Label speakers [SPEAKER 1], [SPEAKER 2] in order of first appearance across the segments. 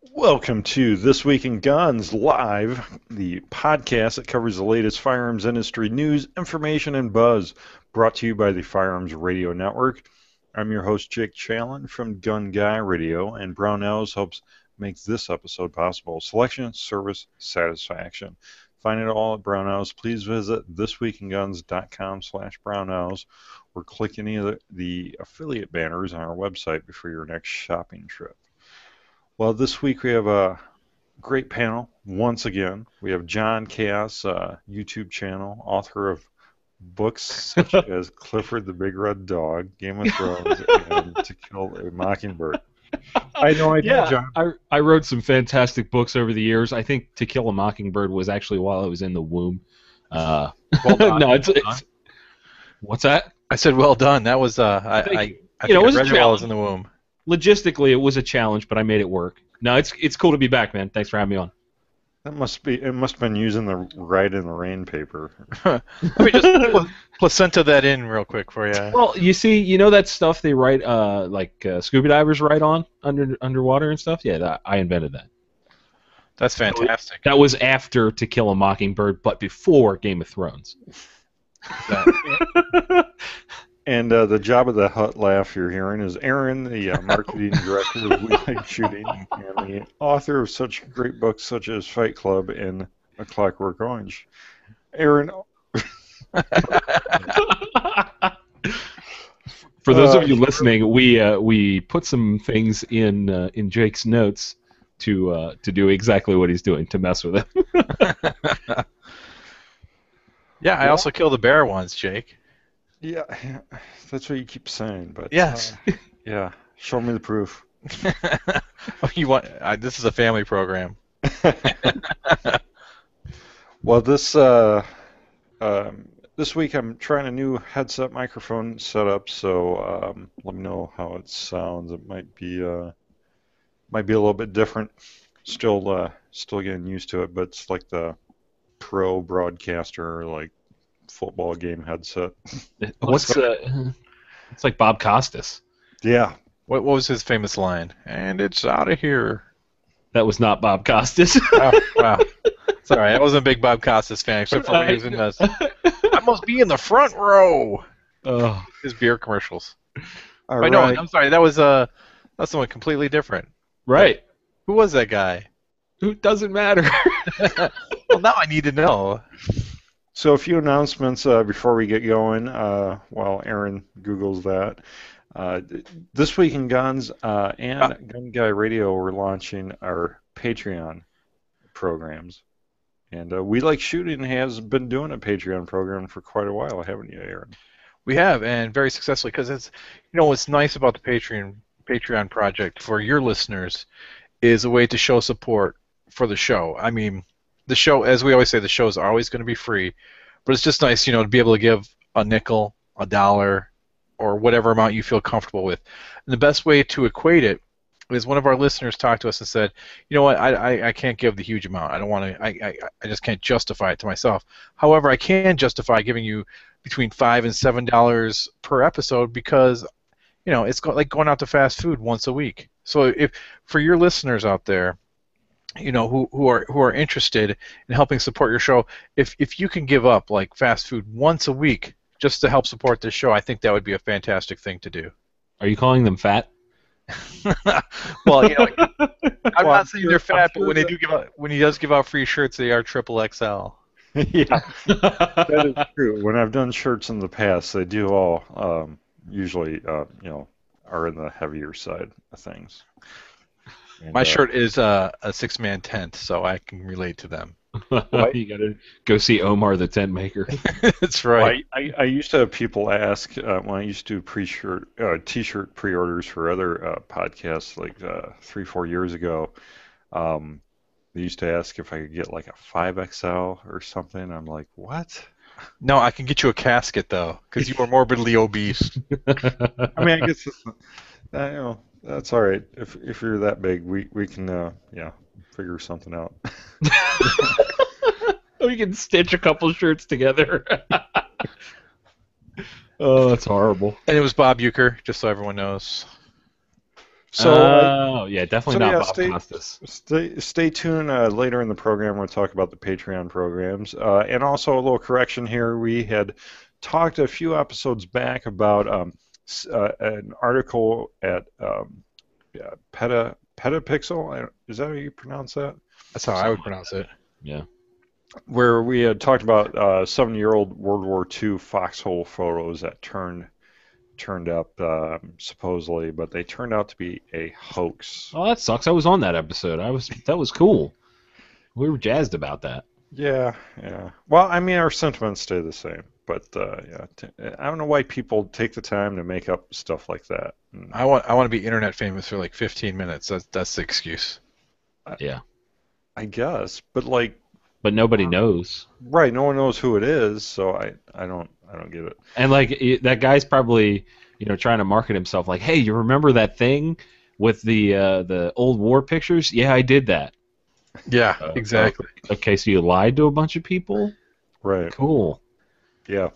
[SPEAKER 1] Welcome to This Week in Guns Live, the podcast that covers the latest firearms industry news, information, and buzz, brought to you by the Firearms Radio Network. I'm your host, Jake Challen from Gun Guy Radio, and Brownells helps make this episode possible. Selection, service, satisfaction. Find it all at Brownells. Please visit thisweekinguns.com/Brownells or click any of the affiliate banners on our website before your next shopping trip. Well, this week we have a great panel once again. We have John Cass, YouTube channel, author of books such as Clifford the Big Red Dog, Game of Thrones, and To Kill a Mockingbird.
[SPEAKER 2] I had no idea,
[SPEAKER 3] Yeah,
[SPEAKER 2] John.
[SPEAKER 3] I wrote some fantastic books over the years. I think To Kill a Mockingbird was actually while I was in the womb.
[SPEAKER 2] Well done.
[SPEAKER 3] No, it's what's that?
[SPEAKER 2] I said well done. That was I think
[SPEAKER 3] it was a
[SPEAKER 2] read it while I was
[SPEAKER 3] challenge.
[SPEAKER 2] in the womb.
[SPEAKER 3] Logistically, it was a challenge, but I made it work. No, it's cool to be back, man. Thanks for having me on.
[SPEAKER 1] It must have been using the Ride in the Rain paper.
[SPEAKER 2] Let me just placenta that in real quick for you.
[SPEAKER 3] Well, you see, that stuff they write, scuba divers write on underwater and stuff. Yeah, I invented that.
[SPEAKER 2] That's fantastic.
[SPEAKER 3] That was after To Kill a Mockingbird, but before Game of Thrones.
[SPEAKER 1] And the Job of the Hut laugh you're hearing is Aaron, the marketing director of We Like Shooting, and the author of such great books such as Fight Club and A Clockwork Orange. Aaron.
[SPEAKER 3] For those of you listening, we put some things in Jake's notes to do exactly what he's doing, to mess with him.
[SPEAKER 2] Yeah, I also killed a bear once, Jake.
[SPEAKER 1] Yeah, that's what you keep saying, but
[SPEAKER 2] Yes.
[SPEAKER 1] Yeah, show me the proof.
[SPEAKER 2] You want? This is a family program.
[SPEAKER 1] Well, this week I'm trying a new headset microphone setup, so let me know how it sounds. It might be a little bit different. Still getting used to it, but it's like the pro broadcaster, like football game headset.
[SPEAKER 3] It's like Bob Costas.
[SPEAKER 1] Yeah.
[SPEAKER 2] What was his famous line? And it's out of here.
[SPEAKER 3] That was not Bob Costas.
[SPEAKER 2] Oh, wow. Sorry, I wasn't a big Bob Costas fan, except for when he was in this. I must be in the front row.
[SPEAKER 3] Oh.
[SPEAKER 2] His beer commercials.
[SPEAKER 1] All
[SPEAKER 2] Wait, no,
[SPEAKER 1] right.
[SPEAKER 2] I'm sorry. That's someone completely different.
[SPEAKER 3] Right.
[SPEAKER 2] Who was that guy?
[SPEAKER 3] Who doesn't matter?
[SPEAKER 2] Well, now I need to know.
[SPEAKER 1] So a few announcements before we get going while Aaron Googles that. This Week in Guns and Gun Guy Radio, we're launching our Patreon programs. And We Like Shooting has been doing a Patreon program for quite a while, haven't you, Aaron?
[SPEAKER 2] We have, and very successfully, because it's, what's nice about the Patreon project for your listeners is a way to show support for the show. I mean, the show, as we always say, the show is always going to be free, but it's just nice, to be able to give a nickel, a dollar, or whatever amount you feel comfortable with. And the best way to equate it is one of our listeners talked to us and said, you know what, I can't give the huge amount. I don't want to. I just can't justify it to myself. However, I can justify giving you between $5 and $7 per episode because, it's like going out to fast food once a week. So if for your listeners out there, who are interested in helping support your show, if you can give up like fast food once a week just to help support this show, I think that would be a fantastic thing to do.
[SPEAKER 3] Are you calling them fat?
[SPEAKER 2] Well, I'm not saying they're fat, but when he does give out free shirts, they are XXL.
[SPEAKER 1] Yeah, that is true. When I've done shirts in the past, they do all usually, are in the heavier side of things. And,
[SPEAKER 2] My shirt is a six-man tent, so I can relate to them.
[SPEAKER 3] You gotta go see Omar the tent maker.
[SPEAKER 2] That's right.
[SPEAKER 1] I used to have people ask when I used to do t-shirt pre-orders for other podcasts like 3-4 years ago. They used to ask if I could get like a 5XL or something. I'm like, what?
[SPEAKER 2] No, I can get you a casket though, because you are morbidly obese.
[SPEAKER 1] I mean, I guess that's all right. If you're that big, we can figure something out.
[SPEAKER 3] We can stitch a couple shirts together. Oh, that's horrible.
[SPEAKER 2] And it was Bob Euchre, just so everyone knows.
[SPEAKER 1] So,
[SPEAKER 3] yeah, definitely
[SPEAKER 1] so
[SPEAKER 3] not
[SPEAKER 1] yeah,
[SPEAKER 3] Bob Costas.
[SPEAKER 1] stay tuned. Later in the program, we'll talk about the Patreon programs, and also a little correction here. We had talked a few episodes back about an article at yeah, Petapixel. Is that how you pronounce that?
[SPEAKER 2] That's how I would pronounce it.
[SPEAKER 3] Yeah.
[SPEAKER 1] Where we had talked about 7-year-old World War II foxhole photos that turned up supposedly, but they turned out to be a hoax.
[SPEAKER 3] Oh, that sucks. I was on that episode. That was cool. We were jazzed about that.
[SPEAKER 1] Yeah, yeah. Well, I mean, our sentiments stay the same, but yeah, I don't know why people take the time to make up stuff like that.
[SPEAKER 2] I want to be internet famous for like 15 minutes. That's the excuse.
[SPEAKER 3] Yeah.
[SPEAKER 1] I guess, but like,
[SPEAKER 3] But nobody knows.
[SPEAKER 1] right? No one knows who it is, so I don't get it.
[SPEAKER 3] And like that guy's probably, trying to market himself like, "Hey, you remember that thing with the old war pictures? Yeah, I did that."
[SPEAKER 2] Yeah, exactly.
[SPEAKER 3] Okay, so you lied to a bunch of people?
[SPEAKER 1] Right.
[SPEAKER 3] Cool.
[SPEAKER 1] Yeah.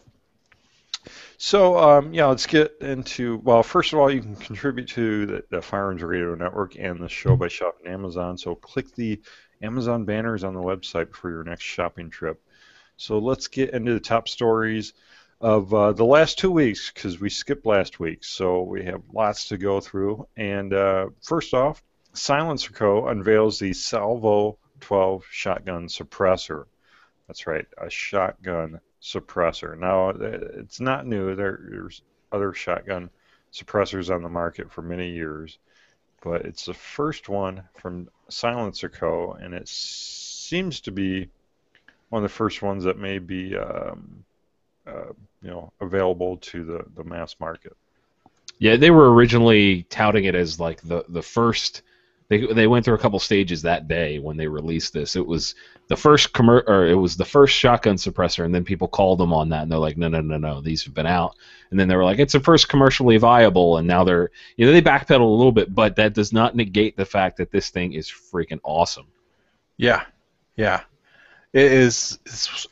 [SPEAKER 1] So, yeah, let's get into, well, first of all, you can contribute to the Firearms Radio Network and the show by shopping Amazon. So click the Amazon banners on the website for your next shopping trip. So let's get into the top stories of the last 2 weeks, because we skipped last week. So we have lots to go through. And first off, Silencer Co. unveils the Salvo 12 shotgun suppressor. That's right, a shotgun suppressor. Now, it's not new. There's other shotgun suppressors on the market for many years, but it's the first one from Silencer Co., and it seems to be one of the first ones that may be available to the mass market.
[SPEAKER 3] Yeah, they were originally touting it as like the first. They went through a couple stages that day when they released this. It was the first it was the first shotgun suppressor, and then people called them on that, and they're like, no, these have been out. And then they were like, it's the first commercially viable, and now they're they backpedal a little bit, but that does not negate the fact that this thing is freaking awesome.
[SPEAKER 2] Yeah, yeah. It is.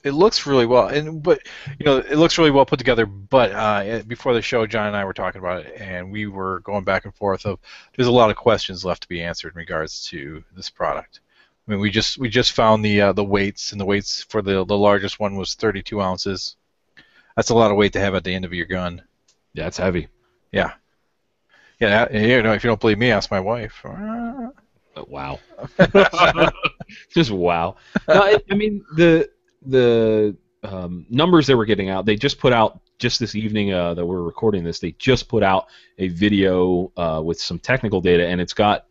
[SPEAKER 2] It looks really well, but it looks really well put together. But before the show, John and I were talking about it, and we were going back and forth of there's a lot of questions left to be answered in regards to this product. I mean, we just found the weights, and the weights for the largest one was 32 ounces. That's a lot of weight to have at the end of your gun.
[SPEAKER 3] Yeah, it's heavy.
[SPEAKER 2] Yeah. Yeah. If you don't believe me, ask my wife.
[SPEAKER 3] Wow. Just wow. No, I mean the numbers they were getting out. They just put out just this evening that we're recording this. They just put out a video with some technical data, and it's got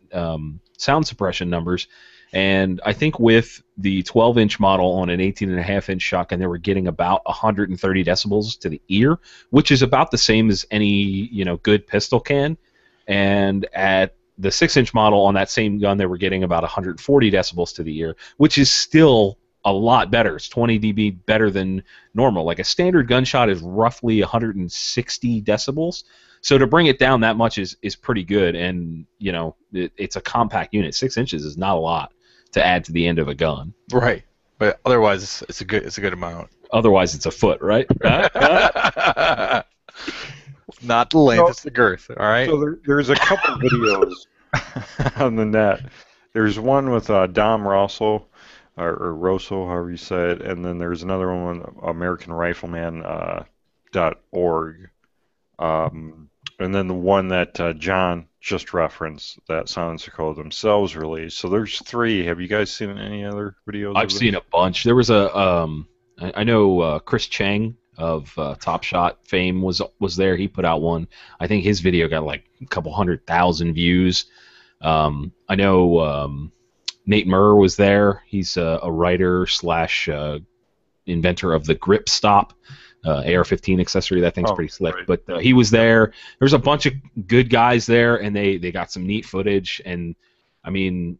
[SPEAKER 3] sound suppression numbers. And I think with the 12-inch model on an 18.5-inch shotgun, they were getting about 130 decibels to the ear, which is about the same as any good pistol can. And at the 6-inch model on that same gun, they were getting about 140 decibels to the ear, which is still a lot better. It's 20 dB better than normal. Like a standard gunshot is roughly 160 decibels. So to bring it down that much is pretty good. And it's a compact unit. 6 inches is not a lot to add to the end of a gun.
[SPEAKER 2] Right, but otherwise it's a good amount.
[SPEAKER 3] Otherwise it's a foot, right?
[SPEAKER 2] Not the length, it's the girth. All right.
[SPEAKER 1] So there's a couple videos on the net. There's one with Dom Russell, or Rosso, however you say it, and then there's another one with AmericanRifleman.org, and then the one that John just referenced that Silencer Co. themselves released. So there's 3. Have you guys seen any other videos?
[SPEAKER 3] I've seen a bunch. There was I know Chris Chang of Top Shot fame was there. He put out one. I think his video got like a couple 100,000 views. I know Nate Murr was there. He's a writer / inventor of the Grip Stop AR-15 accessory. That thing's pretty slick. Right. But he was there. There's a bunch of good guys there, and they got some neat footage. And I mean,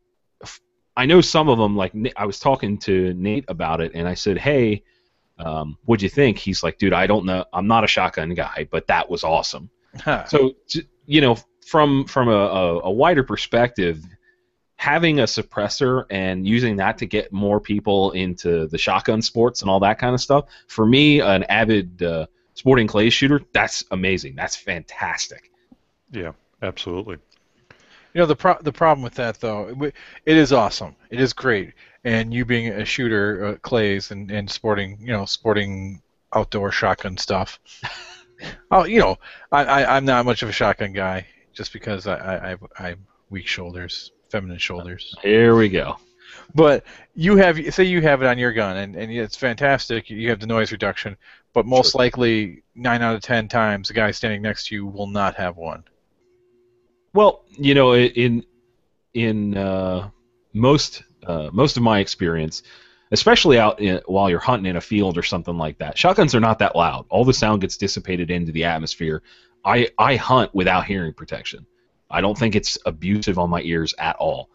[SPEAKER 3] I know some of them. Like I was talking to Nate about it, and I said, "Hey, what'd you think?" He's like, "Dude, I don't know. I'm not a shotgun guy, but that was awesome." So from a wider perspective, having a suppressor and using that to get more people into the shotgun sports and all that kind of stuff, for me, an avid sporting clays shooter, that's amazing. That's fantastic.
[SPEAKER 1] Yeah, absolutely.
[SPEAKER 2] You know, the problem with that though, it is awesome. It is great, and you being a shooter, Clays, and sporting outdoor shotgun stuff. Oh, I'm not much of a shotgun guy, just because I have weak shoulders, feminine shoulders.
[SPEAKER 3] Here we go.
[SPEAKER 2] But say you have it on your gun, and it's fantastic. You have the noise reduction, but most likely 9 out of 10 times the guy standing next to you will not have one.
[SPEAKER 3] Well, in most of my experience, especially while you're hunting in a field or something like that, shotguns are not that loud. All the sound gets dissipated into the atmosphere. I hunt without hearing protection. I don't think it's abusive on my ears at all.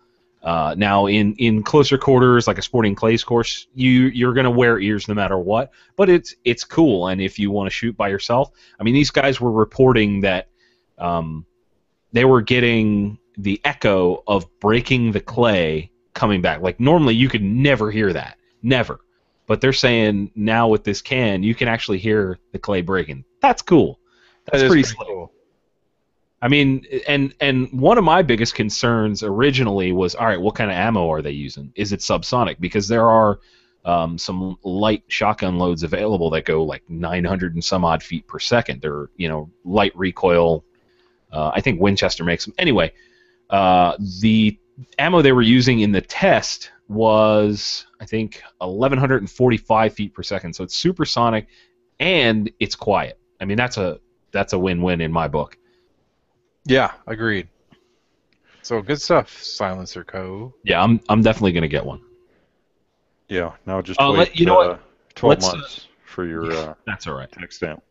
[SPEAKER 3] Now, in closer quarters, like a sporting clays course, you're going to wear ears no matter what, but it's cool. And if you want to shoot by yourself, I mean, these guys were reporting that they were getting the echo of breaking the clay coming back. Like, normally you could never hear that. Never. But they're saying now with this can, you can actually hear the clay breaking. That's cool. That's pretty cool. I mean, and one of my biggest concerns originally was, all right, what kind of ammo are they using? Is it subsonic? Because there are some light shotgun loads available that go like 900 and some odd feet per second. They're, light recoil. I think Winchester makes them. Anyway, the ammo they were using in the test was, I think, 1,145 feet per second. So it's supersonic, and it's quiet. I mean, that's a win-win in my book.
[SPEAKER 2] Yeah, agreed. So good stuff, Silencer Co.
[SPEAKER 3] Yeah, I'm definitely gonna get one.
[SPEAKER 1] Yeah, now just wait. You know what? 12 months for your.
[SPEAKER 3] That's all right.
[SPEAKER 1] Tax stamp.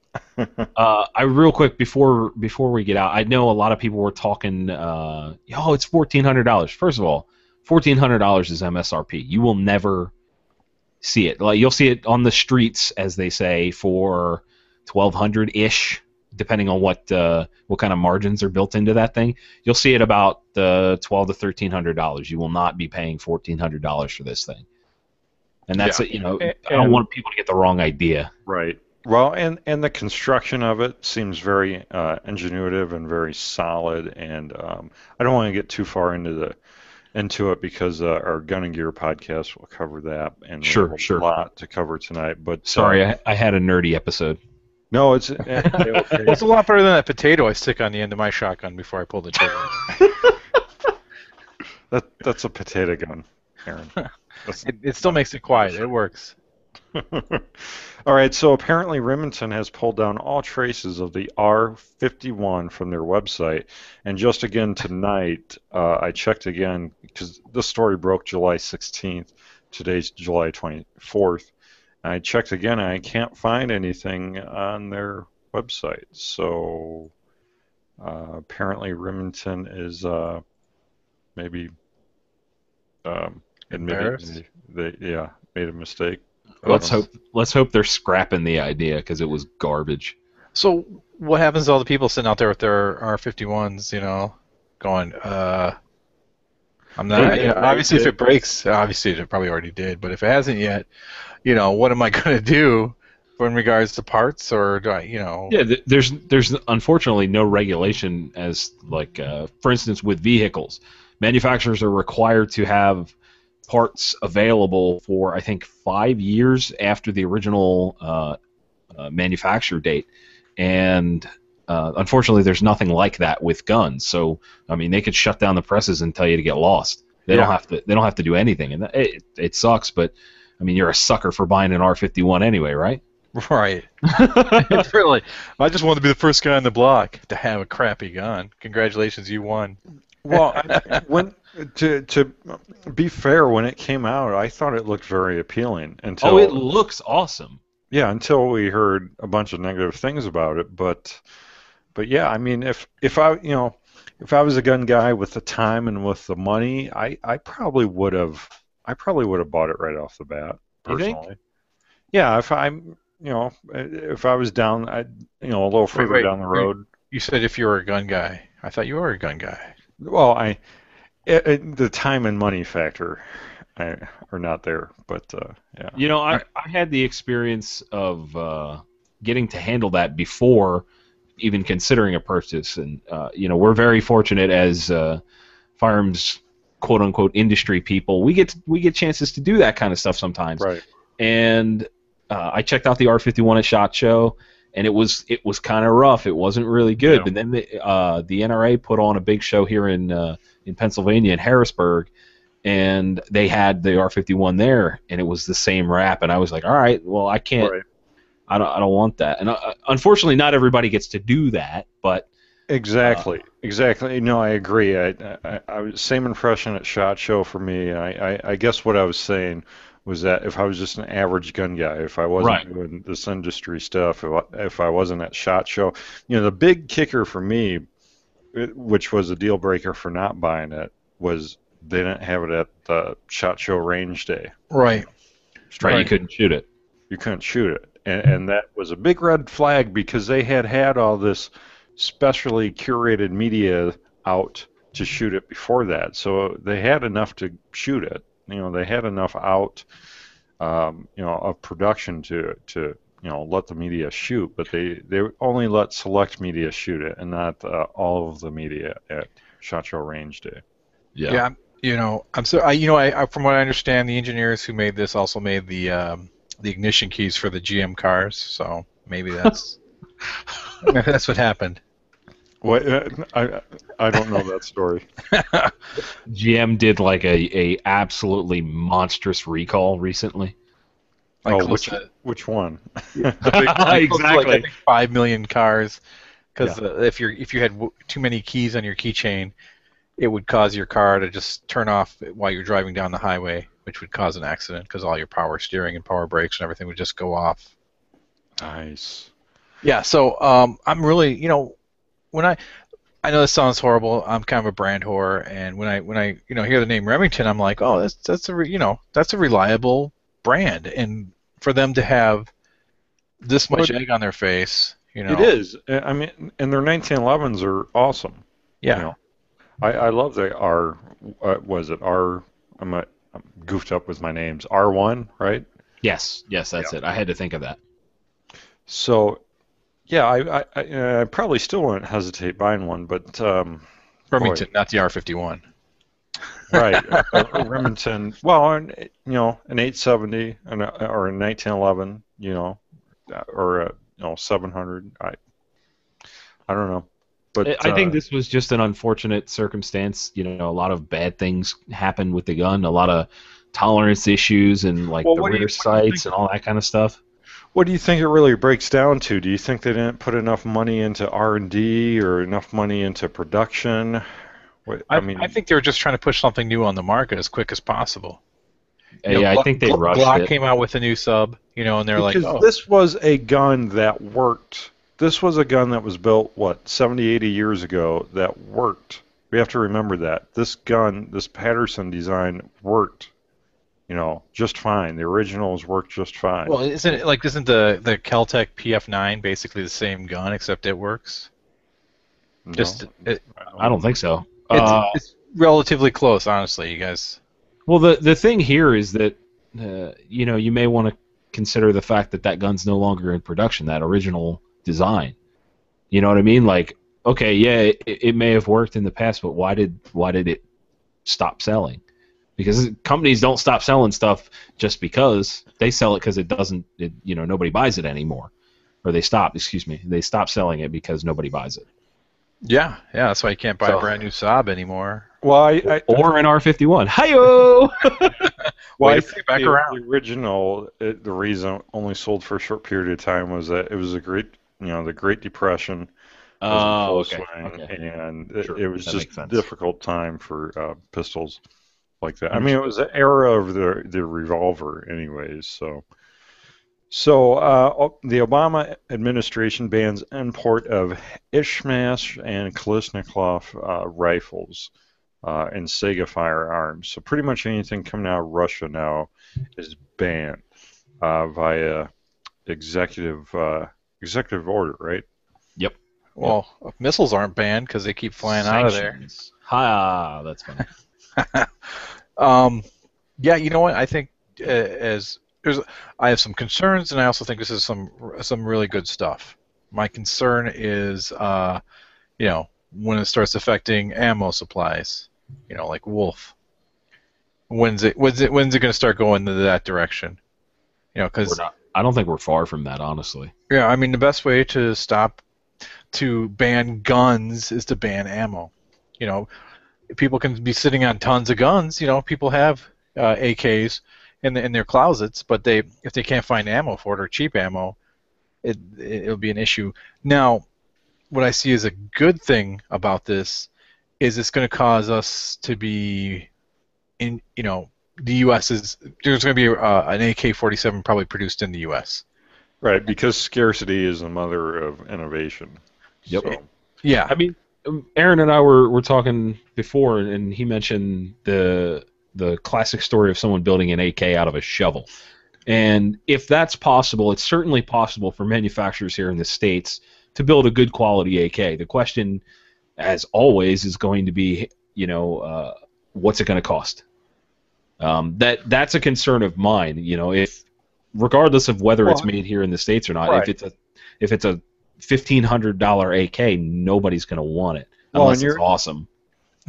[SPEAKER 3] I real quick before we get out, I know a lot of people were talking. It's $1,400. First of all, $1,400 is MSRP. You will never see it. Like, you'll see it on the streets, as they say, for $1,200-ish. Depending on what kind of margins are built into that thing, you'll see it about $1,200 to $1,300. You will not be paying $1,400 for this thing, and that's I don't want people to get the wrong idea.
[SPEAKER 1] Right. Well, and the construction of it seems very ingenuitive and very solid, and I don't want to get too far into it because our Gun and Gear podcast will cover that, and
[SPEAKER 3] sure.
[SPEAKER 1] A lot to cover tonight. But
[SPEAKER 3] sorry, I had a nerdy episode.
[SPEAKER 1] No, it's
[SPEAKER 2] it's a lot better than that potato I stick on the end of my shotgun before I pull the trigger.
[SPEAKER 1] That's a potato gun, Aaron.
[SPEAKER 2] It still makes it quiet. It works.
[SPEAKER 1] All right, so apparently Remington has pulled down all traces of the R51 from their website, and just again tonight, I checked again because this story broke July 16th. Today's July 24th. I checked again, and I can't find anything on their website. So apparently Remington is maybe admitting they made a mistake.
[SPEAKER 3] Let's hope they're scrapping the idea because it was garbage.
[SPEAKER 2] So what happens to all the people sitting out there with their R51s, going, I'm not. Obviously, if it breaks, obviously it probably already did. But if it hasn't yet, what am I going to do in regards to parts, or do I,
[SPEAKER 3] Yeah, there's unfortunately no regulation as like, for instance, with vehicles, manufacturers are required to have parts available for I think 5 years after the original manufacture date, and unfortunately, there's nothing like that with guns. So, I mean, they could shut down the presses and tell you to get lost. They don't have to do anything, and it sucks. But I mean, you're a sucker for buying an R51 anyway, right?
[SPEAKER 2] Right. Really. I just wanted to be the first guy on the block to have a crappy gun. Congratulations, you won.
[SPEAKER 1] Well, to be fair, when it came out, I thought it looked very appealing. Until
[SPEAKER 3] it looks awesome.
[SPEAKER 1] Yeah, until we heard a bunch of negative things about it, but yeah, I mean, if I was a gun guy with the time and with the money, I probably would have bought it right off the bat. Personally,
[SPEAKER 3] you think?
[SPEAKER 1] Yeah, if I was down, a little further down the road.
[SPEAKER 2] You said if you were a gun guy. I thought you were a gun guy.
[SPEAKER 1] Well, the time and money factor are not there, but yeah.
[SPEAKER 3] I had the experience of getting to handle that before even considering a purchase, and we're very fortunate as firearms quote unquote industry people, we get chances to do that kind of stuff sometimes.
[SPEAKER 1] Right.
[SPEAKER 3] And I checked out the R51 at SHOT Show, and it was kind of rough. It wasn't really good.
[SPEAKER 1] Yeah.
[SPEAKER 3] But then the NRA put on a big show here in Pennsylvania, in Harrisburg, and they had the R51 there, and it was the same wrap. And I was like, all right, well, I can't.
[SPEAKER 1] Right.
[SPEAKER 3] I don't want that. And unfortunately, not everybody gets to do that. But
[SPEAKER 1] Exactly. No, I agree. I was same impression at SHOT Show for me. I guess what I was saying was that if I was just an average gun guy, if I wasn't
[SPEAKER 3] Right.
[SPEAKER 1] doing this industry stuff, if I wasn't at SHOT Show, the big kicker for me, which was a deal breaker for not buying it, was they didn't have it at the SHOT Show range day.
[SPEAKER 2] Right.
[SPEAKER 3] right, you couldn't shoot it.
[SPEAKER 1] You couldn't shoot it, and that was a big red flag because they had all this specially curated media out to shoot it before that, so they had enough to shoot it. They had enough out, of production to let the media shoot, but they only let select media shoot it, and not all of the media at SHOT Show range day.
[SPEAKER 2] Yeah. I from what I understand, the engineers who made this also made the ignition keys for the GM cars. So maybe that's that's what happened.
[SPEAKER 1] What? I don't know that story.
[SPEAKER 3] GM did like a absolutely monstrous recall recently.
[SPEAKER 2] Like
[SPEAKER 1] Oh,
[SPEAKER 2] close to-
[SPEAKER 1] which one?
[SPEAKER 2] the big- close to, like,
[SPEAKER 3] Exactly.
[SPEAKER 2] I think 5 million cars, because if you had too many keys on your keychain, it would cause your car to just turn off while you're driving down the highway, which would cause an accident because all your power steering and power brakes and everything would just go off.
[SPEAKER 1] Nice.
[SPEAKER 2] Yeah, so I'm really, when I know this sounds horrible, I'm kind of a brand whore, and when I hear the name Remington, I'm like, oh, that's a reliable brand, and for them to have this much egg on their face,
[SPEAKER 1] It is. I mean, and their 1911s are awesome.
[SPEAKER 2] Yeah.
[SPEAKER 1] I love the R. Was it R? I'm goofed up with my names. R1, right?
[SPEAKER 3] Yes, that's it. I had to think of that.
[SPEAKER 1] So, yeah, I probably still wouldn't hesitate buying one, but
[SPEAKER 2] Remington, not the R51.
[SPEAKER 1] right, Remington. Well, an 870 or a 1911, or a 700. I don't know, but
[SPEAKER 3] I think this was just an unfortunate circumstance. A lot of bad things happened with the gun. A lot of tolerance issues and
[SPEAKER 1] Well,
[SPEAKER 3] the
[SPEAKER 1] what do you
[SPEAKER 3] rear sights and all that kind of stuff.
[SPEAKER 1] What do you think it really breaks down to? Do you think they didn't put enough money into R&D or enough money into production?
[SPEAKER 2] I think they were just trying to push something new on the market as quick as possible.
[SPEAKER 3] I think they rushed
[SPEAKER 2] Glock
[SPEAKER 3] it.
[SPEAKER 2] came out with a new sub, and they're like,
[SPEAKER 1] because this was a gun that worked. This was a gun that was built, 70, 80 years ago that worked. We have to remember that. This gun, this Patterson design worked, just fine. The originals worked just fine.
[SPEAKER 2] well, isn't the Keltec PF9 basically the same gun except it works?
[SPEAKER 1] No,
[SPEAKER 2] Just
[SPEAKER 3] I don't think so.
[SPEAKER 2] it's relatively close, honestly, you guys.
[SPEAKER 3] Well, the thing here is that you may want to consider the fact that gun's no longer in production. That original design. You know what I mean? Like, okay, yeah, it may have worked in the past, but why did it stop selling? Because companies don't stop selling stuff just because. They sell it because nobody buys it anymore, or they stop selling it because nobody buys it.
[SPEAKER 2] Yeah, that's why you can't buy a brand new Saab anymore.
[SPEAKER 1] Well,
[SPEAKER 3] Or an R51. Hi-yo!
[SPEAKER 2] Well,
[SPEAKER 1] I
[SPEAKER 2] I
[SPEAKER 1] think
[SPEAKER 2] back
[SPEAKER 1] the
[SPEAKER 2] around.
[SPEAKER 1] original, the reason it only sold for a short period of time was that it was the Great Depression.
[SPEAKER 3] Oh,
[SPEAKER 1] was in
[SPEAKER 3] okay.
[SPEAKER 1] full swing,
[SPEAKER 3] Okay.
[SPEAKER 1] And
[SPEAKER 3] Sure,
[SPEAKER 1] it was
[SPEAKER 3] that
[SPEAKER 1] just
[SPEAKER 3] makes
[SPEAKER 1] a
[SPEAKER 3] sense.
[SPEAKER 1] difficult time for pistols like that. I mean, it was the era of the revolver, anyways. So the Obama administration bans import of Ishmash and Kalashnikov rifles and Sega firearms. So pretty much anything coming out of Russia now is banned via executive order, right?
[SPEAKER 3] Yep.
[SPEAKER 2] Well, missiles aren't banned because they keep flying out of there.
[SPEAKER 3] Sanctions. Ha! That's funny.
[SPEAKER 2] Yeah, you know what? I think I have some concerns, and I also think this is some really good stuff. My concern is, when it starts affecting ammo supplies. like Wolf. When's it going to start going into that direction? Because
[SPEAKER 3] I don't think we're far from that, honestly.
[SPEAKER 2] yeah, I mean the best way to ban guns is to ban ammo. People can be sitting on tons of guns. People have AKs in their closets, but if they can't find ammo for it or cheap ammo, it'll be an issue. Now, what I see as a good thing about this is it's going to cause us to be in, the U.S. there's going to be an AK-47 probably produced in the U.S.
[SPEAKER 1] Right, because scarcity is the mother of innovation.
[SPEAKER 3] Yep.
[SPEAKER 1] So.
[SPEAKER 2] Yeah.
[SPEAKER 3] I mean, Aaron and I were talking before, and he mentioned the classic story of someone building an AK out of a shovel. And if that's possible, it's certainly possible for manufacturers here in the States to build a good quality AK. The question, as always, is going to be, what's it going to cost? That's a concern of mine. If regardless of whether it's made here in the States or not,
[SPEAKER 1] right.
[SPEAKER 3] if it's a $1,500 AK, nobody's going to want it unless it's awesome.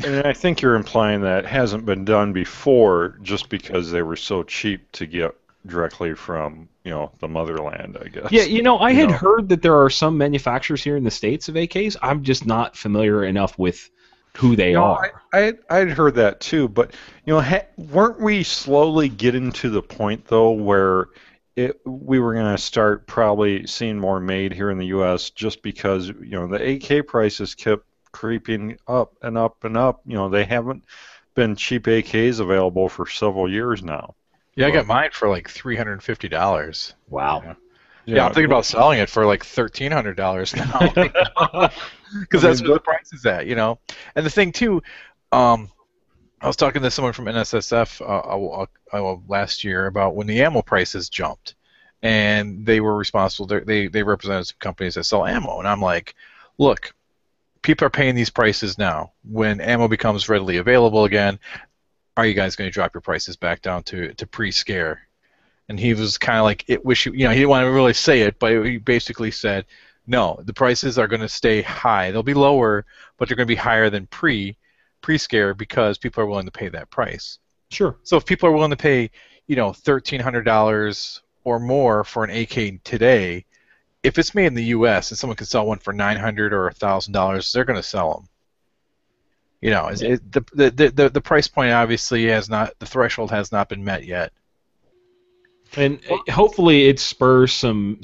[SPEAKER 1] And I think you're implying that hasn't been done before just because they were so cheap to get directly from, the motherland, I guess.
[SPEAKER 3] Yeah, I had heard that there are some manufacturers here in the States of AKs. I'm just not familiar enough with who they are.
[SPEAKER 1] I'd heard that too, but, weren't we slowly getting to the point, though, where we were going to start probably seeing more made here in the U.S. just because, the AK prices kept creeping up and up and up. They haven't been cheap AKs available for several years now.
[SPEAKER 2] Yeah, I got mine for like $350.
[SPEAKER 3] Wow.
[SPEAKER 2] Yeah, I'm thinking about selling it for like $1,300 now. Because that's where the price is at, And the thing too, I was talking to someone from NSSF last year about when the ammo prices jumped, and they were responsible. They represented some companies that sell ammo, and I'm like, look, people are paying these prices now. When ammo becomes readily available again, are you guys going to drop your prices back down to pre-scare? And he was kind of like, he didn't want to really say it, but he basically said, no, the prices are going to stay high. They'll be lower, but they're going to be higher than pre-scare because people are willing to pay that price.
[SPEAKER 3] Sure.
[SPEAKER 2] So if people are willing to pay, $1,300 or more for an AK today, if it's made in the U.S. and someone can sell one for $900 or $1,000, they're going to sell them. The price point obviously the threshold has not been met yet.
[SPEAKER 3] And hopefully it spurs some,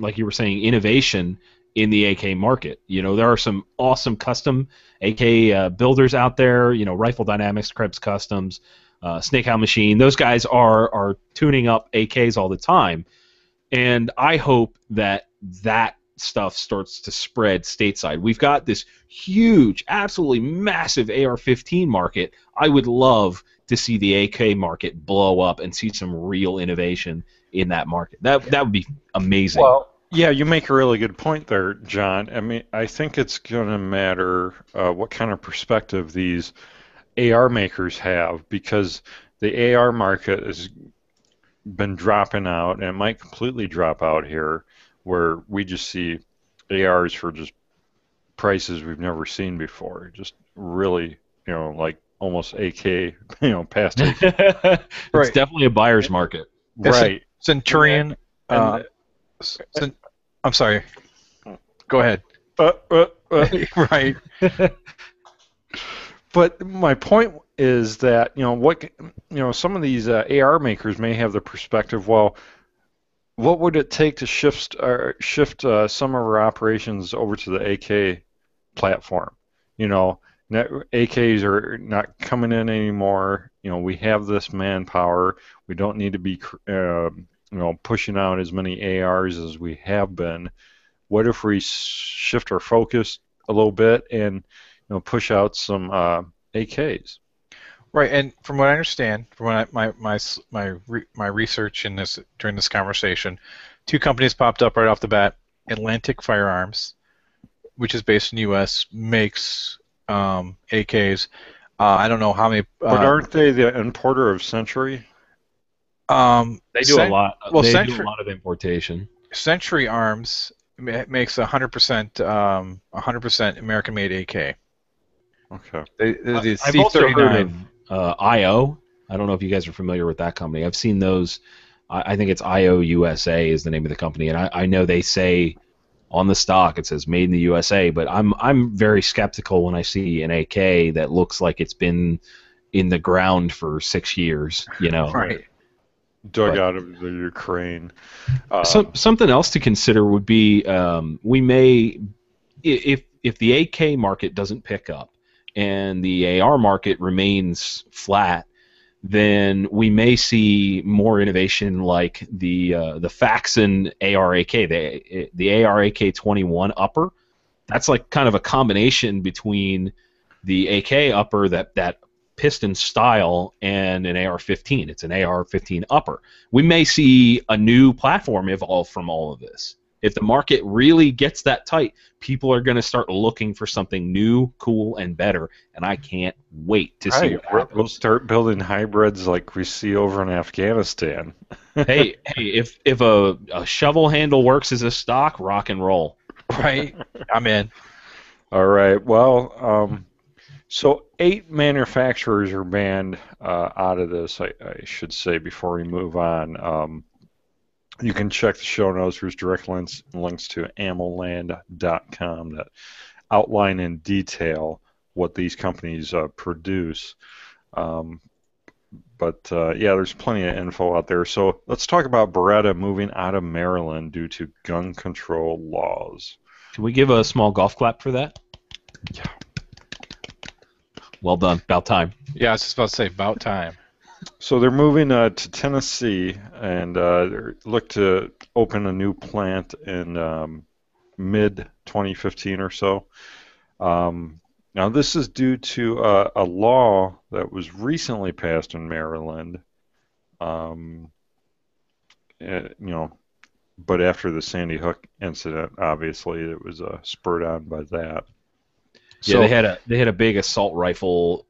[SPEAKER 3] like you were saying, innovation in the AK market. There are some awesome custom AK builders out there. Rifle Dynamics, Krebs Customs, Snakehound Machine. Those guys are tuning up AKs all the time, and I hope that stuff starts to spread stateside. We've got this huge, absolutely massive AR-15 market. I would love to see the AK market blow up and see some real innovation in that market. That would be amazing.
[SPEAKER 1] Well, yeah, you make a really good point there, John. I mean, I think it's going to matter what kind of perspective these AR makers have, because the AR market has been dropping out, and it might completely drop out here, where we just see ARs for just prices we've never seen before. Just really, like almost AK, past AK.
[SPEAKER 3] It's definitely a buyer's market.
[SPEAKER 1] Right.
[SPEAKER 2] Centurion. I'm sorry. Go ahead. Right.
[SPEAKER 1] But my point is that, some of these AR makers may have the perspective, well, what would it take to shift some of our operations over to the AK platform? AKs are not coming in anymore. We have this manpower. We don't need to be, pushing out as many ARs as we have been. What if we shift our focus a little bit and, push out some AKs?
[SPEAKER 2] Right, and from what I understand, from my research during this conversation, two companies popped up right off the bat. Atlantic Firearms, which is based in the U.S., makes AKs. I don't know how many.
[SPEAKER 1] But aren't they the importer of Century?
[SPEAKER 3] They do a lot.
[SPEAKER 2] Well,
[SPEAKER 3] do a lot of importation.
[SPEAKER 2] Century Arms makes 100% American-made AK.
[SPEAKER 1] Okay.
[SPEAKER 2] The
[SPEAKER 3] I've also heard
[SPEAKER 2] C39.
[SPEAKER 3] of IO. I don't know if you guys are familiar with that company. I've seen those. I think it's IO USA is the name of the company, and I know they say on the stock it says made in the USA, but I'm very skeptical when I see an AK that looks like it's been in the ground for 6 years, you know.
[SPEAKER 2] Right.
[SPEAKER 1] Dug
[SPEAKER 3] But-
[SPEAKER 1] out of the Ukraine.
[SPEAKER 3] Something else to consider would be we may, if the AK market doesn't pick up and the AR market remains flat, then we may see more innovation like the Faxon AR-AK, the AR-AK 21 upper. That's like kind of a combination between the AK upper, that piston style, and an AR-15. It's an AR-15 upper. We may see a new platform evolve from all of this. If the market really gets that tight, people are going to start looking for something new, cool, and better, and I can't wait to see what happens.
[SPEAKER 1] We'll start building hybrids like we see over in Afghanistan.
[SPEAKER 3] hey, if a shovel handle works as a stock, rock and roll.
[SPEAKER 2] Right. I'm in.
[SPEAKER 1] All right. Well, so 8 manufacturers are banned out of this, I should say, before we move on. You can check the show notes. There's direct links to ammoland.com that outline in detail what these companies produce. Yeah, there's plenty of info out there. So let's talk about Beretta moving out of Maryland due to gun control laws.
[SPEAKER 3] Can we give a small golf clap for that?
[SPEAKER 1] Yeah.
[SPEAKER 3] Well done. About time.
[SPEAKER 2] Yeah, I was just about to say about time.
[SPEAKER 1] So they're moving to Tennessee and look to open a new plant in mid-2015 or so. Now this is due to a law that was recently passed in Maryland. But after the Sandy Hook incident, obviously it was spurred on by that.
[SPEAKER 3] Yeah, they had a big assault rifle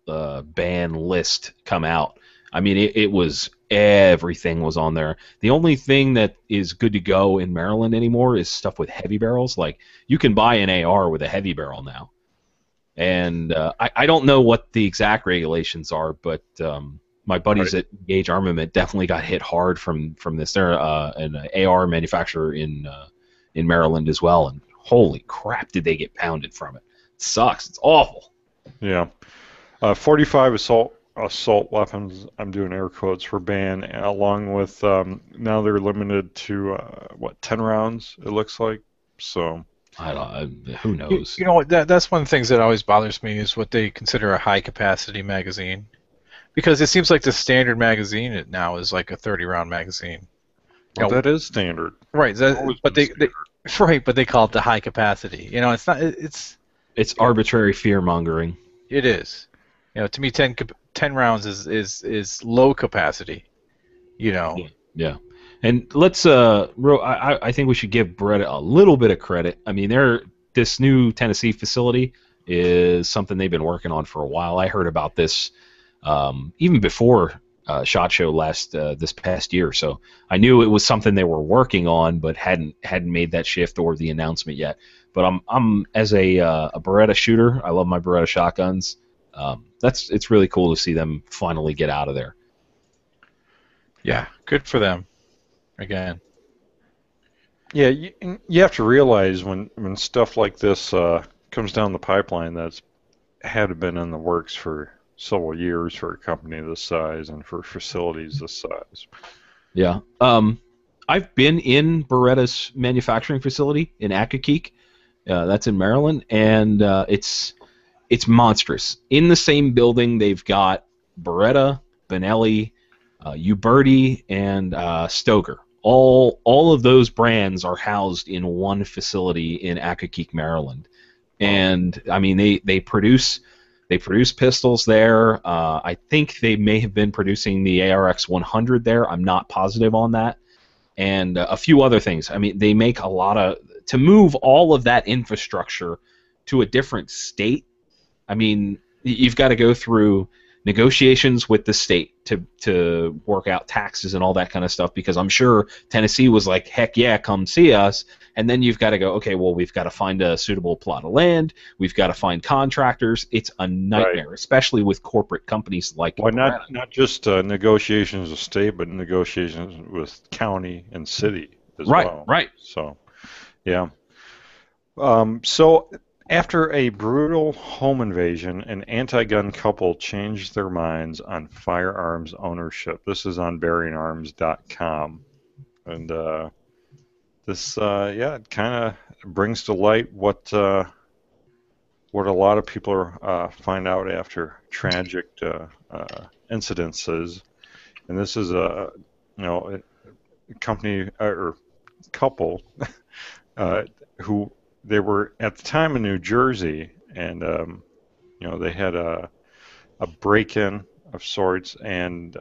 [SPEAKER 3] ban list come out. I mean, it was everything was on there. The only thing that is good to go in Maryland anymore is stuff with heavy barrels. Like you can buy an AR with a heavy barrel now, and I don't know what the exact regulations are, but my buddies at Gage Armament definitely got hit hard from this. They're an AR manufacturer in Maryland as well, and holy crap, did they get pounded from it? It sucks. It's awful.
[SPEAKER 1] Yeah, 45 assault weapons, I'm doing air quotes, for ban, along with now they're limited to 10 rounds, it looks like. So
[SPEAKER 3] I don't. Who knows?
[SPEAKER 2] You know what? That's one of the things that always bothers me is what they consider a high capacity magazine, because it seems like the standard magazine now is like a 30-round magazine.
[SPEAKER 1] well, that is standard.
[SPEAKER 2] Right.
[SPEAKER 1] Always
[SPEAKER 2] But
[SPEAKER 1] been
[SPEAKER 2] they
[SPEAKER 1] standard.
[SPEAKER 2] right, but they call it the high capacity. You know, it's not.
[SPEAKER 3] It's arbitrary fear mongering.
[SPEAKER 2] It is. You know, to me, 10 rounds is low capacity. You know.
[SPEAKER 3] Yeah. And let's I think we should give Beretta a little bit of credit. I mean, this new Tennessee facility is something they've been working on for a while. I heard about this even before SHOT Show this past year, so I knew it was something they were working on, but hadn't made that shift or the announcement yet. But I'm as a Beretta shooter, I love my Beretta shotguns. It's really cool to see them finally get out of there.
[SPEAKER 2] Yeah. Good for them. Again.
[SPEAKER 1] Yeah, you have to realize when stuff like this comes down the pipeline that's had been in the works for several years for a company this size and for facilities this size.
[SPEAKER 3] Yeah. I've been in Beretta's manufacturing facility in Accokeek. That's in Maryland, and it's monstrous. In the same building, they've got Beretta, Benelli, Uberti, and Stoker. All of those brands are housed in one facility in Accokeek, Maryland, and I mean they produce pistols there. I think they may have been producing the ARX 100 there. I'm not positive on that, and a few other things. I mean, they make a lot of to move all of that infrastructure to a different state. I mean, you've got to go through negotiations with the state to work out taxes and all that kind of stuff, because I'm sure Tennessee was like, heck yeah, come see us. And then you've got to go, okay, well, we've got to find a suitable plot of land. We've got to find contractors. It's a nightmare, especially with corporate companies like
[SPEAKER 1] not just negotiations with state, but negotiations with county and city as well.
[SPEAKER 3] Right.
[SPEAKER 1] So, yeah. So after a brutal home invasion, an anti-gun couple changed their minds on firearms ownership. This is on bearingarms.com. And this, it kind of brings to light what a lot of people find out after tragic incidences. And this is a company or couple who they were at the time in New Jersey, and they had a break-in of sorts, and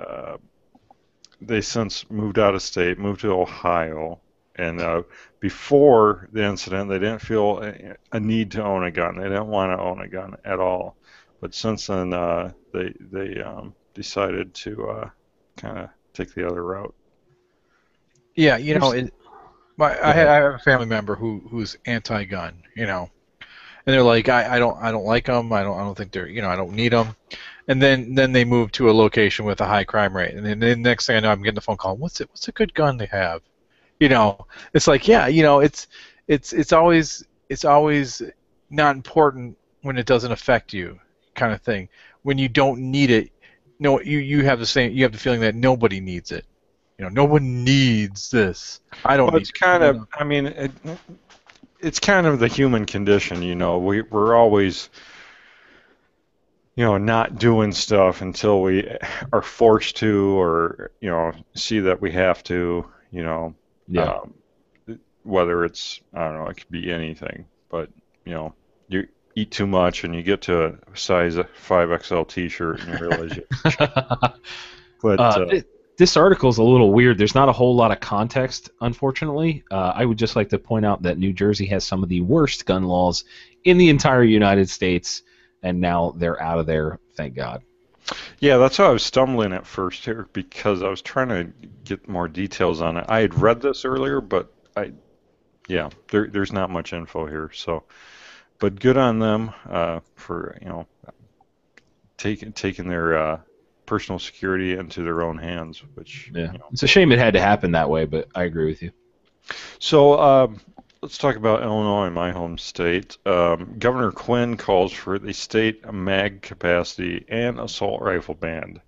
[SPEAKER 1] they since moved out of state, moved to Ohio. And before the incident, they didn't feel a need to own a gun. They didn't want to own a gun at all. But since then, they decided to kind of take the other route.
[SPEAKER 2] Yeah, I have a family member who's anti-gun, and they're like, I don't like them. I don't think they're, I don't need them. And then they move to a location with a high crime rate, and then the next thing I know, I'm getting a phone call. What's a good gun they have? It's like, yeah, it's always not important when it doesn't affect you, kind of thing. When you don't need it, you have the feeling that nobody needs it. No one needs this. I don't. Well,
[SPEAKER 1] it's kind of. I mean, it's kind of the human condition. We're always, not doing stuff until we are forced to, or see that we have to.
[SPEAKER 3] Yeah.
[SPEAKER 1] Whether it's, I don't know, it could be anything, but you eat too much and you get to a size 5XL T-shirt and you realize you. But.
[SPEAKER 3] This article is a little weird. There's not a whole lot of context, unfortunately. I would just like to point out that New Jersey has some of the worst gun laws in the entire United States, and now they're out of there, thank God.
[SPEAKER 1] Yeah, that's why I was stumbling at first here, because I was trying to get more details on it. I had read this earlier, but there's not much info here. So, but good on them for taking their personal security into their own hands, which
[SPEAKER 3] it's a shame it had to happen that way, but I agree with you.
[SPEAKER 1] So let's talk about Illinois, my home state. Governor Quinn calls for the state mag capacity and assault rifle ban.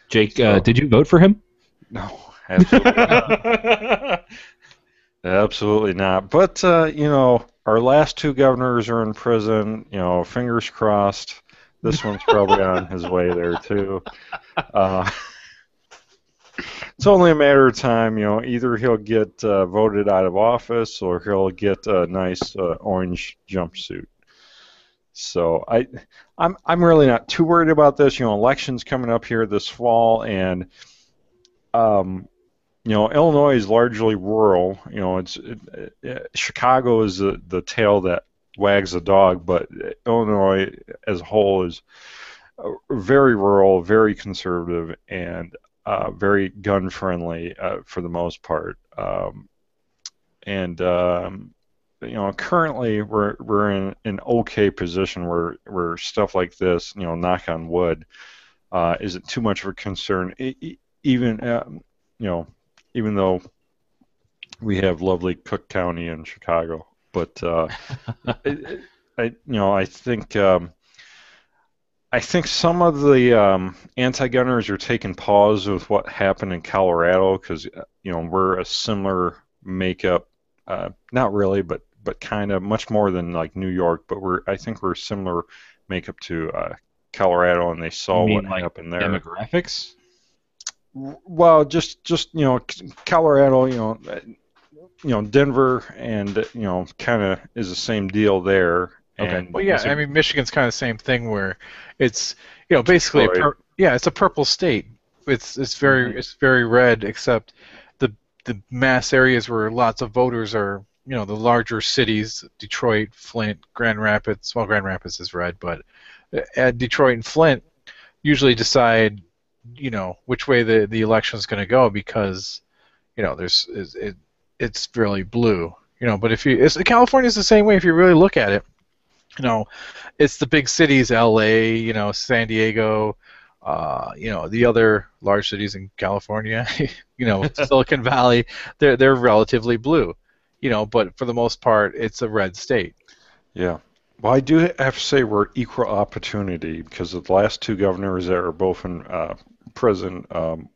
[SPEAKER 3] Jake, did you vote for him?
[SPEAKER 1] No, absolutely not. Absolutely not. But our last two governors are in prison. Fingers crossed. This one's probably on his way there too. It's only a matter of time, either he'll get voted out of office or he'll get a nice orange jumpsuit. So I'm really not too worried about this. Elections coming up here this fall, and Illinois is largely rural. Chicago is the tail that wags the dog, but Illinois as a whole is very rural, very conservative, and very gun-friendly for the most part. Currently we're in an okay position where stuff like this, knock on wood, isn't too much of a concern. Even though we have lovely Cook County in Chicago. But I think some of the anti-gunners are taking pause with what happened in Colorado, because we're a similar makeup, not really, but kind of much more than like New York. But I think we're similar makeup to Colorado, and they saw what happened there.
[SPEAKER 3] Demographics?
[SPEAKER 1] Well, just Colorado, Denver, and kind of is the same deal there.
[SPEAKER 2] Okay.
[SPEAKER 1] And
[SPEAKER 2] well, yeah, Michigan's kind of the same thing, where it's basically it's a purple state. It's very red, except the mass areas where lots of voters are. The larger cities, Detroit, Flint, Grand Rapids. Well, Grand Rapids is red, but at Detroit and Flint, usually decide, which way the election is going to go because, it's really blue. But California's the same way if you really look at it. It's the big cities, L.A., San Diego, the other large cities in California, Silicon Valley, they're relatively blue, but for the most part, it's a red state.
[SPEAKER 1] Yeah. Well, I do have to say we're equal opportunity because the last two governors that are both in prison,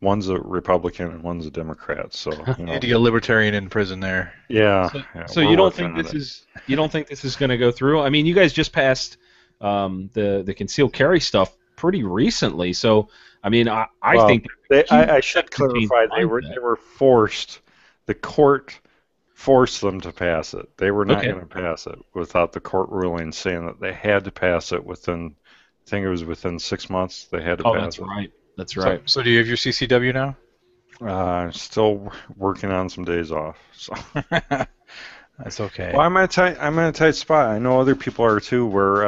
[SPEAKER 1] one's a Republican and one's a Democrat. So,
[SPEAKER 2] And you got a libertarian in prison there.
[SPEAKER 1] yeah.
[SPEAKER 3] So you don't think this is going to go through? I mean, you guys just passed the concealed carry stuff pretty recently. So, I mean, I think
[SPEAKER 1] I should clarify they were forced. The court forced them to pass it. They were not going to pass it without the court ruling saying that they had to pass it within. I think it was within 6 months they had to pass it.
[SPEAKER 3] Right. That's right.
[SPEAKER 2] So do you have your CCW now?
[SPEAKER 1] Still working on some days off. So.
[SPEAKER 2] That's okay.
[SPEAKER 1] Well, I'm in a tight spot. I know other people are too. Where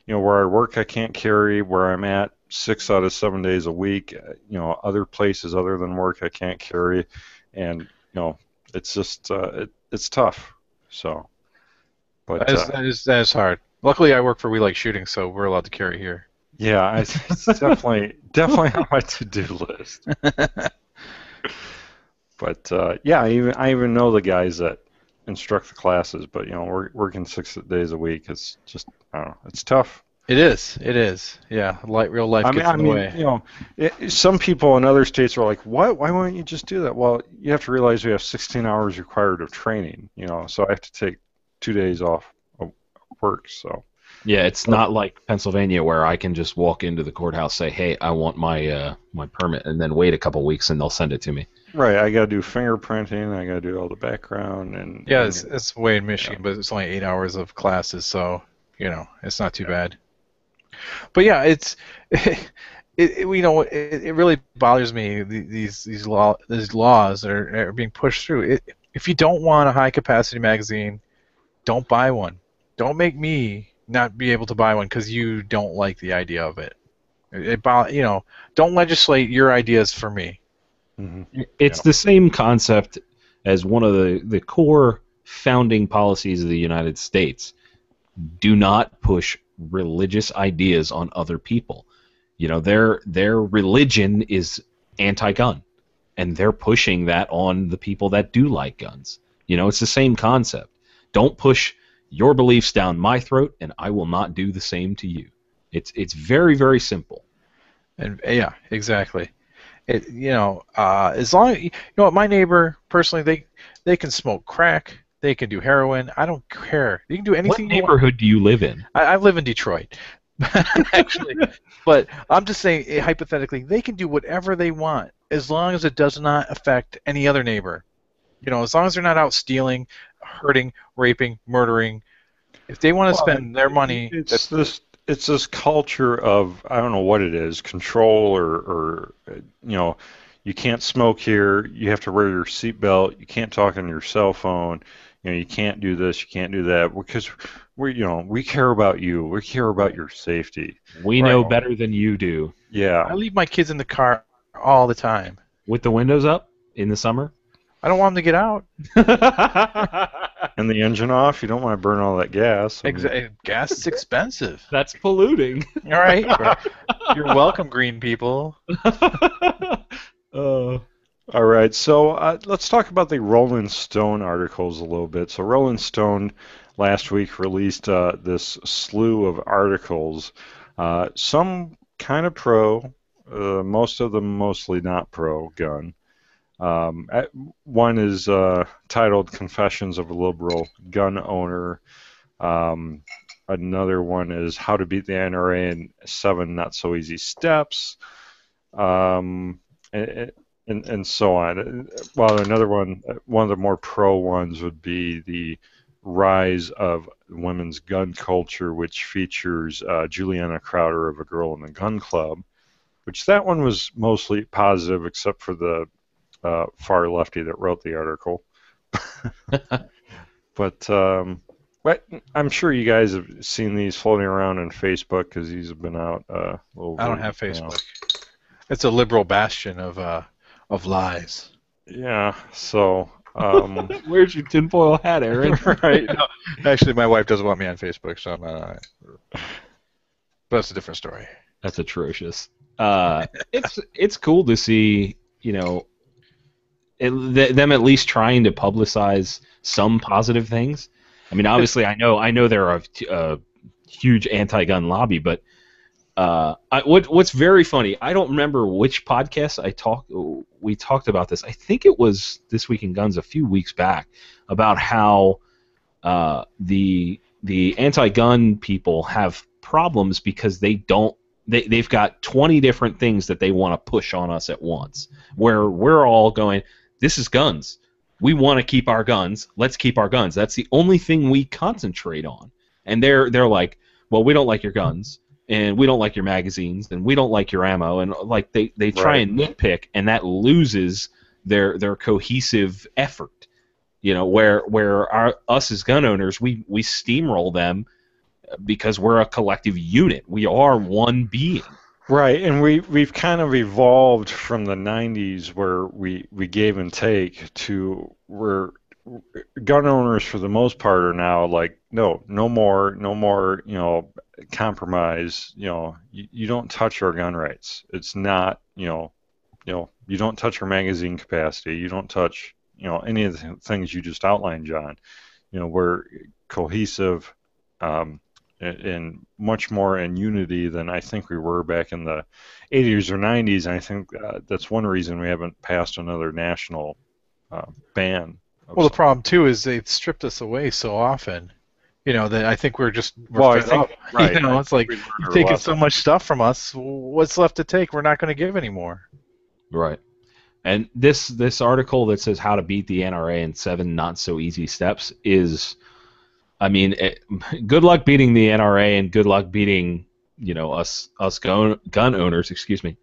[SPEAKER 1] where I work, I can't carry. Where I'm at, 6 out of 7 days a week. Other places other than work, I can't carry, and it's just it's tough. So, but
[SPEAKER 2] that is hard. Luckily, I work for We Like Shooting, so we're allowed to carry here.
[SPEAKER 1] Yeah, it's definitely on my to-do list. But I even know the guys that instruct the classes. But we're working 6 days a week. It's just I don't know. It's tough.
[SPEAKER 2] It is. Yeah, real life gets in the way.
[SPEAKER 1] Some people in other states are like, "What? Why won't you just do that?" Well, you have to realize we have 16 hours required of training. So I have to take 2 days off of work. So.
[SPEAKER 3] Yeah, it's not like Pennsylvania where I can just walk into the courthouse, say, "Hey, I want my my permit," and then wait a couple weeks and they'll send it to me.
[SPEAKER 1] Right, I got to do fingerprinting. I got to do all the background and.
[SPEAKER 2] Yeah, it's way in Michigan, but it's only 8 hours of classes, so it's not too bad. But yeah, it really bothers me these laws that are being pushed through. If you don't want a high capacity magazine, don't buy one. Don't make me not be able to buy one because you don't like the idea of it. Don't legislate your ideas for me.
[SPEAKER 3] Mm-hmm. It's the same concept as one of the core founding policies of the United States. Do not push religious ideas on other people. Their religion is anti-gun, and they're pushing that on the people that do like guns. It's the same concept. Don't push your beliefs down my throat, and I will not do the same to you. It's very, very simple.
[SPEAKER 2] And yeah, exactly. As long my neighbor personally, they can smoke crack, they can do heroin. I don't care. You can do anything.
[SPEAKER 3] What neighborhood do you live in?
[SPEAKER 2] I live in Detroit, actually. But I'm just saying, hypothetically, they can do whatever they want as long as it does not affect any other neighbor. As long as they're not out stealing, hurting, raping, murdering. If they want to spend their money,
[SPEAKER 1] it's this culture of, I don't know what it is, control or you can't smoke here. You have to wear your seatbelt. You can't talk on your cell phone. You can't do this. You can't do that because we care about you. We care about your safety.
[SPEAKER 3] We know better than you do.
[SPEAKER 1] Yeah.
[SPEAKER 2] I leave my kids in the car all the time.
[SPEAKER 3] With the windows up in the summer?
[SPEAKER 2] I don't want them to get out.
[SPEAKER 1] And the engine off? You don't want to burn all that gas.
[SPEAKER 2] Gas is expensive.
[SPEAKER 3] That's polluting.
[SPEAKER 2] All right. You're welcome, green people.
[SPEAKER 1] All right, so let's talk about the Rolling Stone articles a little bit. So Rolling Stone last week released this slew of articles, some kind of pro, most of them mostly not pro-gun. One is titled Confessions of a Liberal Gun Owner. Another one is How to Beat the NRA in 7 Not So Easy Steps. And so on. Well, another one of the more pro ones would be the rise of women's gun culture, which features Juliana Crowder of A Girl in the Gun Club, which that one was mostly positive, except for the far lefty that wrote the article. But But I'm sure you guys have seen these floating around on Facebook because these have been out over.
[SPEAKER 2] I don't have Facebook. It's a liberal bastion of lies.
[SPEAKER 1] Yeah. So.
[SPEAKER 3] Where's your tinfoil hat, Aaron?
[SPEAKER 2] Right. No, actually, my wife doesn't want me on Facebook, so I'm not. But that's a different story.
[SPEAKER 3] That's atrocious. It's cool to see, them at least trying to publicize some positive things. I mean, obviously, I know they're a huge anti-gun lobby, but what's very funny, I don't remember which podcast we talked about this. I think it was This Week in Guns a few weeks back about how the anti-gun people have problems because they've got 20 different things that they want to push on us at once, where we're all going, this is guns. We want to keep our guns. Let's keep our guns. That's the only thing we concentrate on. And they're like, well, we don't like your guns, and we don't like your magazines, and we don't like your ammo, and like they try and nitpick, and that loses their cohesive effort. Where us as gun owners, we steamroll them because we're a collective unit. We are one being.
[SPEAKER 1] Right, and we've kind of evolved from the 90s where we gave and take to where gun owners for the most part are now like, no more, compromise. You don't touch our gun rights. It's not, you don't touch our magazine capacity. You don't touch, any of the things you just outlined, John. We're cohesive. And much more in unity than I think we were back in the 80s or 90s, and I think that's one reason we haven't passed another national ban.
[SPEAKER 2] Well, the problem too is they've stripped us away so often, that I think we're fed up.
[SPEAKER 1] Right.
[SPEAKER 2] It's like you're taking so much stuff from us. What's left to take? We're not going to give anymore.
[SPEAKER 3] Right. And this article that says how to beat the NRA in 7 not so easy steps is. I mean, good luck beating the NRA and good luck beating, us gun owners. Excuse me.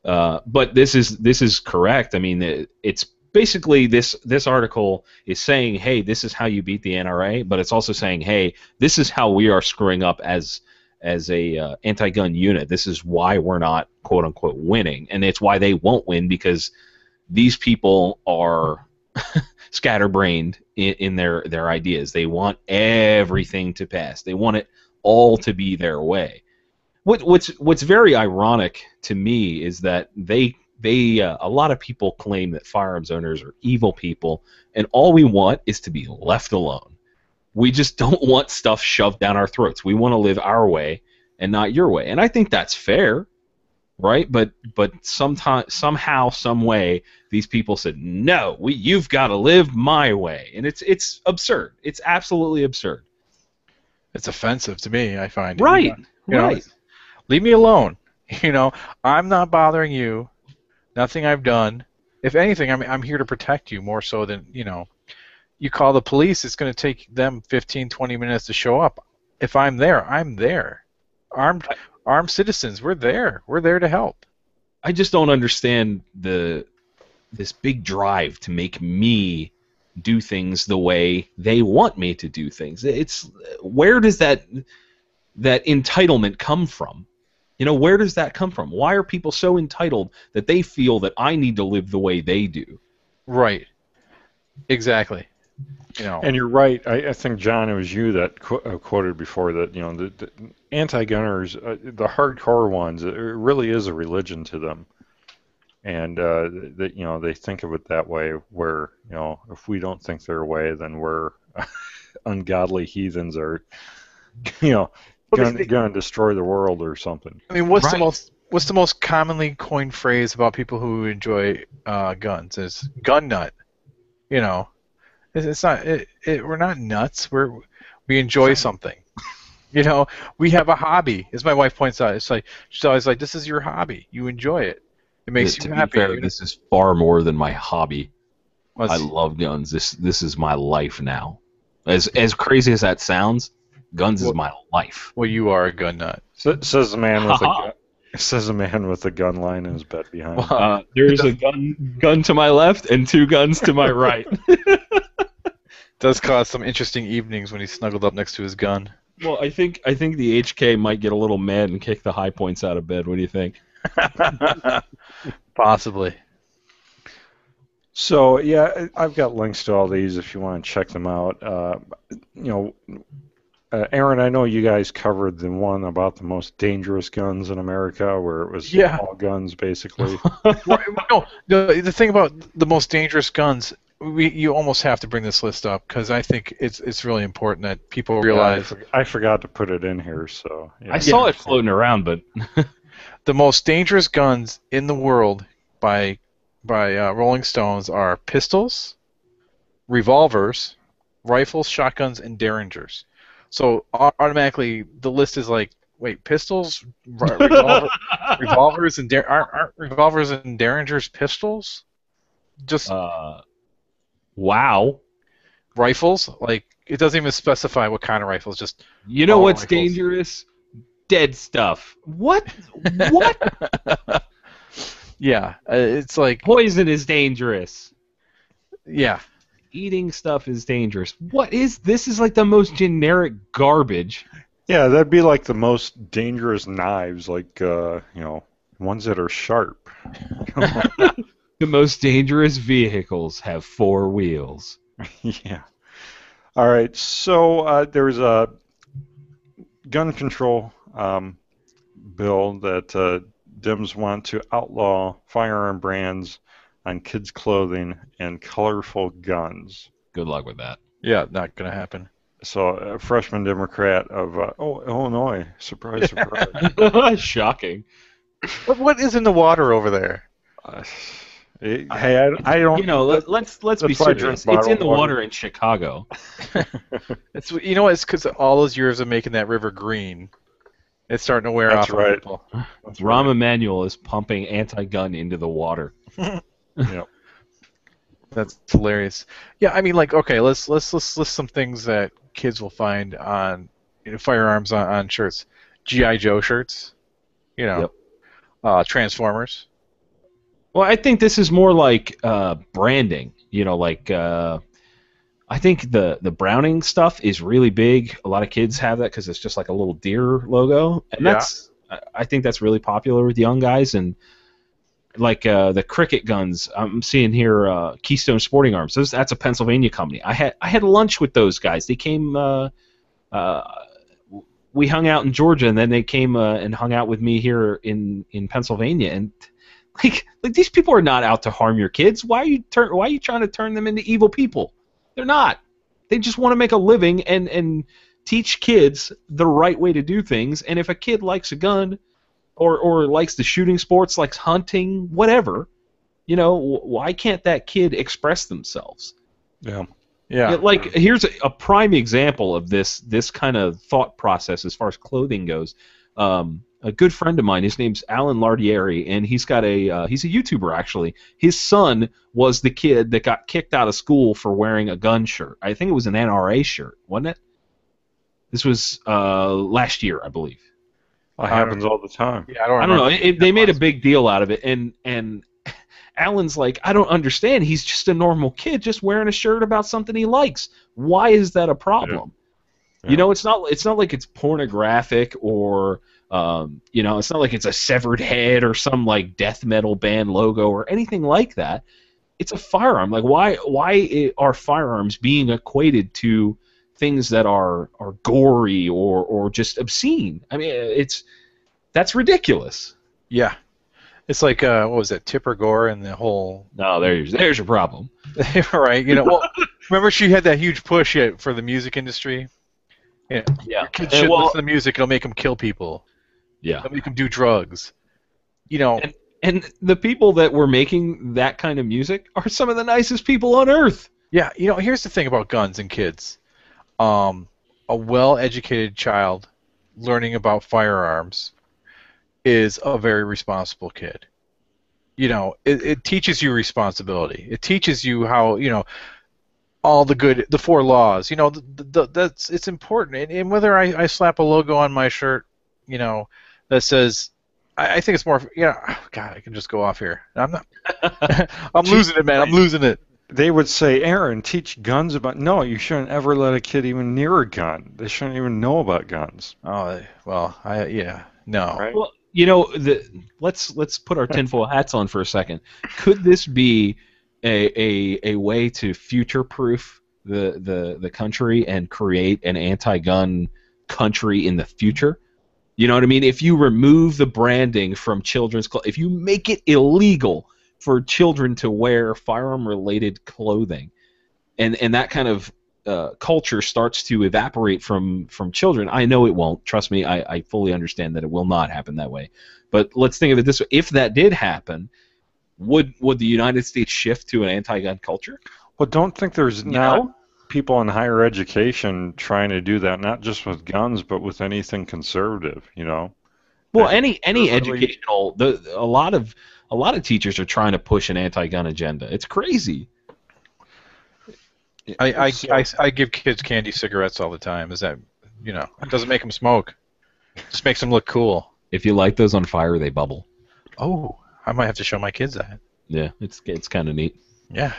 [SPEAKER 3] But this is correct. I mean, it's basically this article is saying, hey, this is how you beat the NRA, but it's also saying, hey, this is how we are screwing up as a anti-gun unit. This is why we're not quote unquote winning, and it's why they won't win because these people are scatterbrained in their ideas. They want everything to pass. They want it all to be their way. What's very ironic to me is that they a lot of people claim that firearms owners are evil people, and all we want is to be left alone. We just don't want stuff shoved down our throats. We want to live our way and not your way, and I think that's fair. Right, but somehow, some way, these people said no. You've got to live my way, and it's absurd. It's absolutely absurd.
[SPEAKER 2] It's offensive to me. I find
[SPEAKER 3] right, right.
[SPEAKER 2] Leave me alone. I'm not bothering you. Nothing I've done. If anything, I'm here to protect you more so than You call the police. It's going to take them 15, 20 minutes to show up. If I'm there, I'm there. Armed citizens, we're there. We're there to help.
[SPEAKER 3] I just don't understand this big drive to make me do things the way they want me to do things. Where does that entitlement come from? Where does that come from? Why are people so entitled that they feel that I need to live the way they do?
[SPEAKER 2] Right. Exactly.
[SPEAKER 1] And you're right. I think, John, it was you that quoted before that the anti-gunners, the hardcore ones, it really is a religion to them, and that they think of it that way. Where if we don't think their way, then we're ungodly heathens, or going to destroy the world or something.
[SPEAKER 2] I mean, what's the most commonly coined phrase about people who enjoy guns? Is gun nut. It's not. We're not nuts. We enjoy something. We have a hobby. As my wife points out, it's like she's always like, "This is your hobby. You enjoy it. It makes you happy."
[SPEAKER 3] Fair, this is far more than my hobby. I love guns. This is my life now. As crazy as that sounds, guns is my life.
[SPEAKER 2] Well, you are a gun nut.
[SPEAKER 1] Says the man with a says a man with a gun line in his bed behind.
[SPEAKER 3] There's a gun to my left and 2 guns to my right.
[SPEAKER 2] Does cause some interesting evenings when he's snuggled up next to his gun.
[SPEAKER 3] Well, I think the HK might get a little mad and kick the high points out of bed. What do you think?
[SPEAKER 2] Possibly.
[SPEAKER 1] So yeah, I've got links to all these if you want to check them out. Aaron, I know you guys covered the one about the most dangerous guns in America, where it was all guns basically.
[SPEAKER 2] No, the thing about the most dangerous guns, you almost have to bring this list up because I think it's really important that people realize.
[SPEAKER 1] I forgot to put it in here, so. Yeah.
[SPEAKER 3] I saw it floating around, but
[SPEAKER 2] the most dangerous guns in the world by Rolling Stones are pistols, revolvers, rifles, shotguns, and derringers. So automatically the list is like, wait, pistols, revolvers, and aren't revolvers and derringers pistols? Just
[SPEAKER 3] wow.
[SPEAKER 2] Rifles, like it doesn't even specify what kind of rifles. Just
[SPEAKER 3] what's rifles. Dangerous? Dead stuff. What? What?
[SPEAKER 2] Yeah, it's like
[SPEAKER 3] poison is dangerous.
[SPEAKER 2] Yeah.
[SPEAKER 3] Eating stuff is dangerous. What is this? Is like the most generic garbage.
[SPEAKER 1] Yeah, that'd be like the most dangerous knives, like ones that are sharp.
[SPEAKER 3] The most dangerous vehicles have 4 wheels.
[SPEAKER 1] Yeah. All right. So there's a gun control bill that Dems want to outlaw firearm brands on kids' clothing and colorful guns.
[SPEAKER 3] Good luck with that.
[SPEAKER 2] Yeah, not going to happen.
[SPEAKER 1] So a freshman Democrat of Illinois. Surprise, surprise.
[SPEAKER 3] Shocking.
[SPEAKER 2] What is in the water over there?
[SPEAKER 1] Hey, I don't.
[SPEAKER 3] Let's be serious. It's in the water in Chicago.
[SPEAKER 2] It's it's because all those years of making that river green. It's starting to wear off.
[SPEAKER 1] That's right.
[SPEAKER 2] People.
[SPEAKER 1] That's
[SPEAKER 3] Rahm Emanuel is pumping anti-gun into the water.
[SPEAKER 1] Yeah.
[SPEAKER 2] That's hilarious. Yeah, I mean, like, okay, let's list some things that kids will find on firearms on shirts. G.I. Joe shirts. Transformers.
[SPEAKER 3] Well, I think this is more like branding. I think the Browning stuff is really big. A lot of kids have that because it's just like a little deer logo, and I think that's really popular with young guys. And like the cricket guns, I'm seeing here Keystone Sporting Arms. That's a Pennsylvania company. I had lunch with those guys. They came. We hung out in Georgia, and then they came and hung out with me here in Pennsylvania, and. Like these people are not out to harm your kids. Why are you trying to turn them into evil people? They're not. They just want to make a living and teach kids the right way to do things. And if a kid likes a gun or likes the shooting sports, likes hunting, whatever, why can't that kid express themselves?
[SPEAKER 1] Yeah.
[SPEAKER 2] Yeah.
[SPEAKER 3] Like here's a prime example of this kind of thought process as far as clothing goes. A good friend of mine, his name's Alan Lardieri, and he's a YouTuber actually. His son was the kid that got kicked out of school for wearing a gun shirt. I think it was an NRA shirt, wasn't it? This was last year, I believe.
[SPEAKER 1] It happens all the time.
[SPEAKER 2] Yeah, I don't
[SPEAKER 3] know. They made a big deal out of it, and Alan's like, I don't understand. He's just a normal kid, just wearing a shirt about something he likes. Why is that a problem? Yeah. It's not like it's pornographic or. It's not like it's a severed head or some like death metal band logo or anything like that. It's a firearm. Like why are firearms being equated to things that are gory or just obscene? I mean, that's ridiculous.
[SPEAKER 2] Yeah, it's like what was it, Tipper Gore and the whole.
[SPEAKER 3] No, there's your problem.
[SPEAKER 2] Right. Well, remember she had that huge push for the music industry. Yeah. Your kids should listen to music. It'll make them kill people.
[SPEAKER 3] Yeah.
[SPEAKER 2] It'll make them do drugs.
[SPEAKER 3] And the people that were making that kind of music are some of the nicest people on earth.
[SPEAKER 2] Yeah. Here's the thing about guns and kids. A well-educated child learning about firearms is a very responsible kid. It teaches you responsibility. It teaches you how, all the 4 laws. It's important. And whether I slap a logo on my shirt, that says, I think it's more. God, I can just go off here. I'm not. I'm losing it, man. I'm losing it.
[SPEAKER 1] they would say, Aaron, teach guns about. No, you shouldn't ever let a kid even near a gun. They shouldn't even know about guns.
[SPEAKER 2] Oh well, no.
[SPEAKER 1] Right?
[SPEAKER 3] Well, let's put our tinfoil hats on for a second. Could this be a way to future-proof the country and create an anti-gun country in the future? You know what I mean? If you remove the branding from children's clothes, if you make it illegal for children to wear firearm-related clothing, and that kind of culture starts to evaporate from children. I know it won't. Trust me, I fully understand that it will not happen that way. But let's think of it this way. If that did happen, would the United States shift to an anti-gun culture?
[SPEAKER 1] Well, don't think there's
[SPEAKER 3] You
[SPEAKER 1] not
[SPEAKER 3] know?
[SPEAKER 1] people in higher education trying to do that, not just with guns, but with anything conservative, you know?
[SPEAKER 3] Well,
[SPEAKER 1] That-
[SPEAKER 3] any
[SPEAKER 1] really-
[SPEAKER 3] educational, a lot of teachers are trying to push an anti-gun agenda. It's crazy.
[SPEAKER 2] I give kids candy cigarettes all the time. Is that it doesn't make them smoke. It just makes them look cool.
[SPEAKER 3] If you light those on fire, they bubble.
[SPEAKER 2] Oh, I might have to show my kids that.
[SPEAKER 3] Yeah, it's kind of neat.
[SPEAKER 2] Yeah.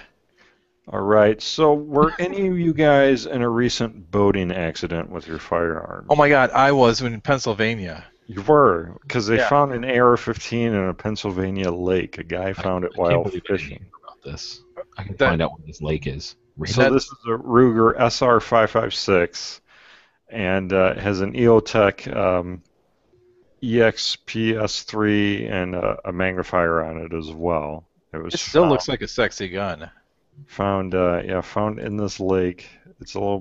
[SPEAKER 1] All right. So, were any of you guys in a recent boating accident with your firearm?
[SPEAKER 2] Oh my God, I was in Pennsylvania.
[SPEAKER 1] You were, because they
[SPEAKER 2] Yeah.
[SPEAKER 1] found an AR-15 in a Pennsylvania lake. A guy found it
[SPEAKER 3] I can't
[SPEAKER 1] while
[SPEAKER 3] believe I didn't
[SPEAKER 1] fishing.
[SPEAKER 3] hear about this. I can
[SPEAKER 2] That-
[SPEAKER 3] find out what this lake is.
[SPEAKER 1] So this is a Ruger SR556, and it has an EOTech EXP-S3 and a magnifier on it as well.
[SPEAKER 2] It still looks like a sexy gun.
[SPEAKER 1] found in this lake. It's a little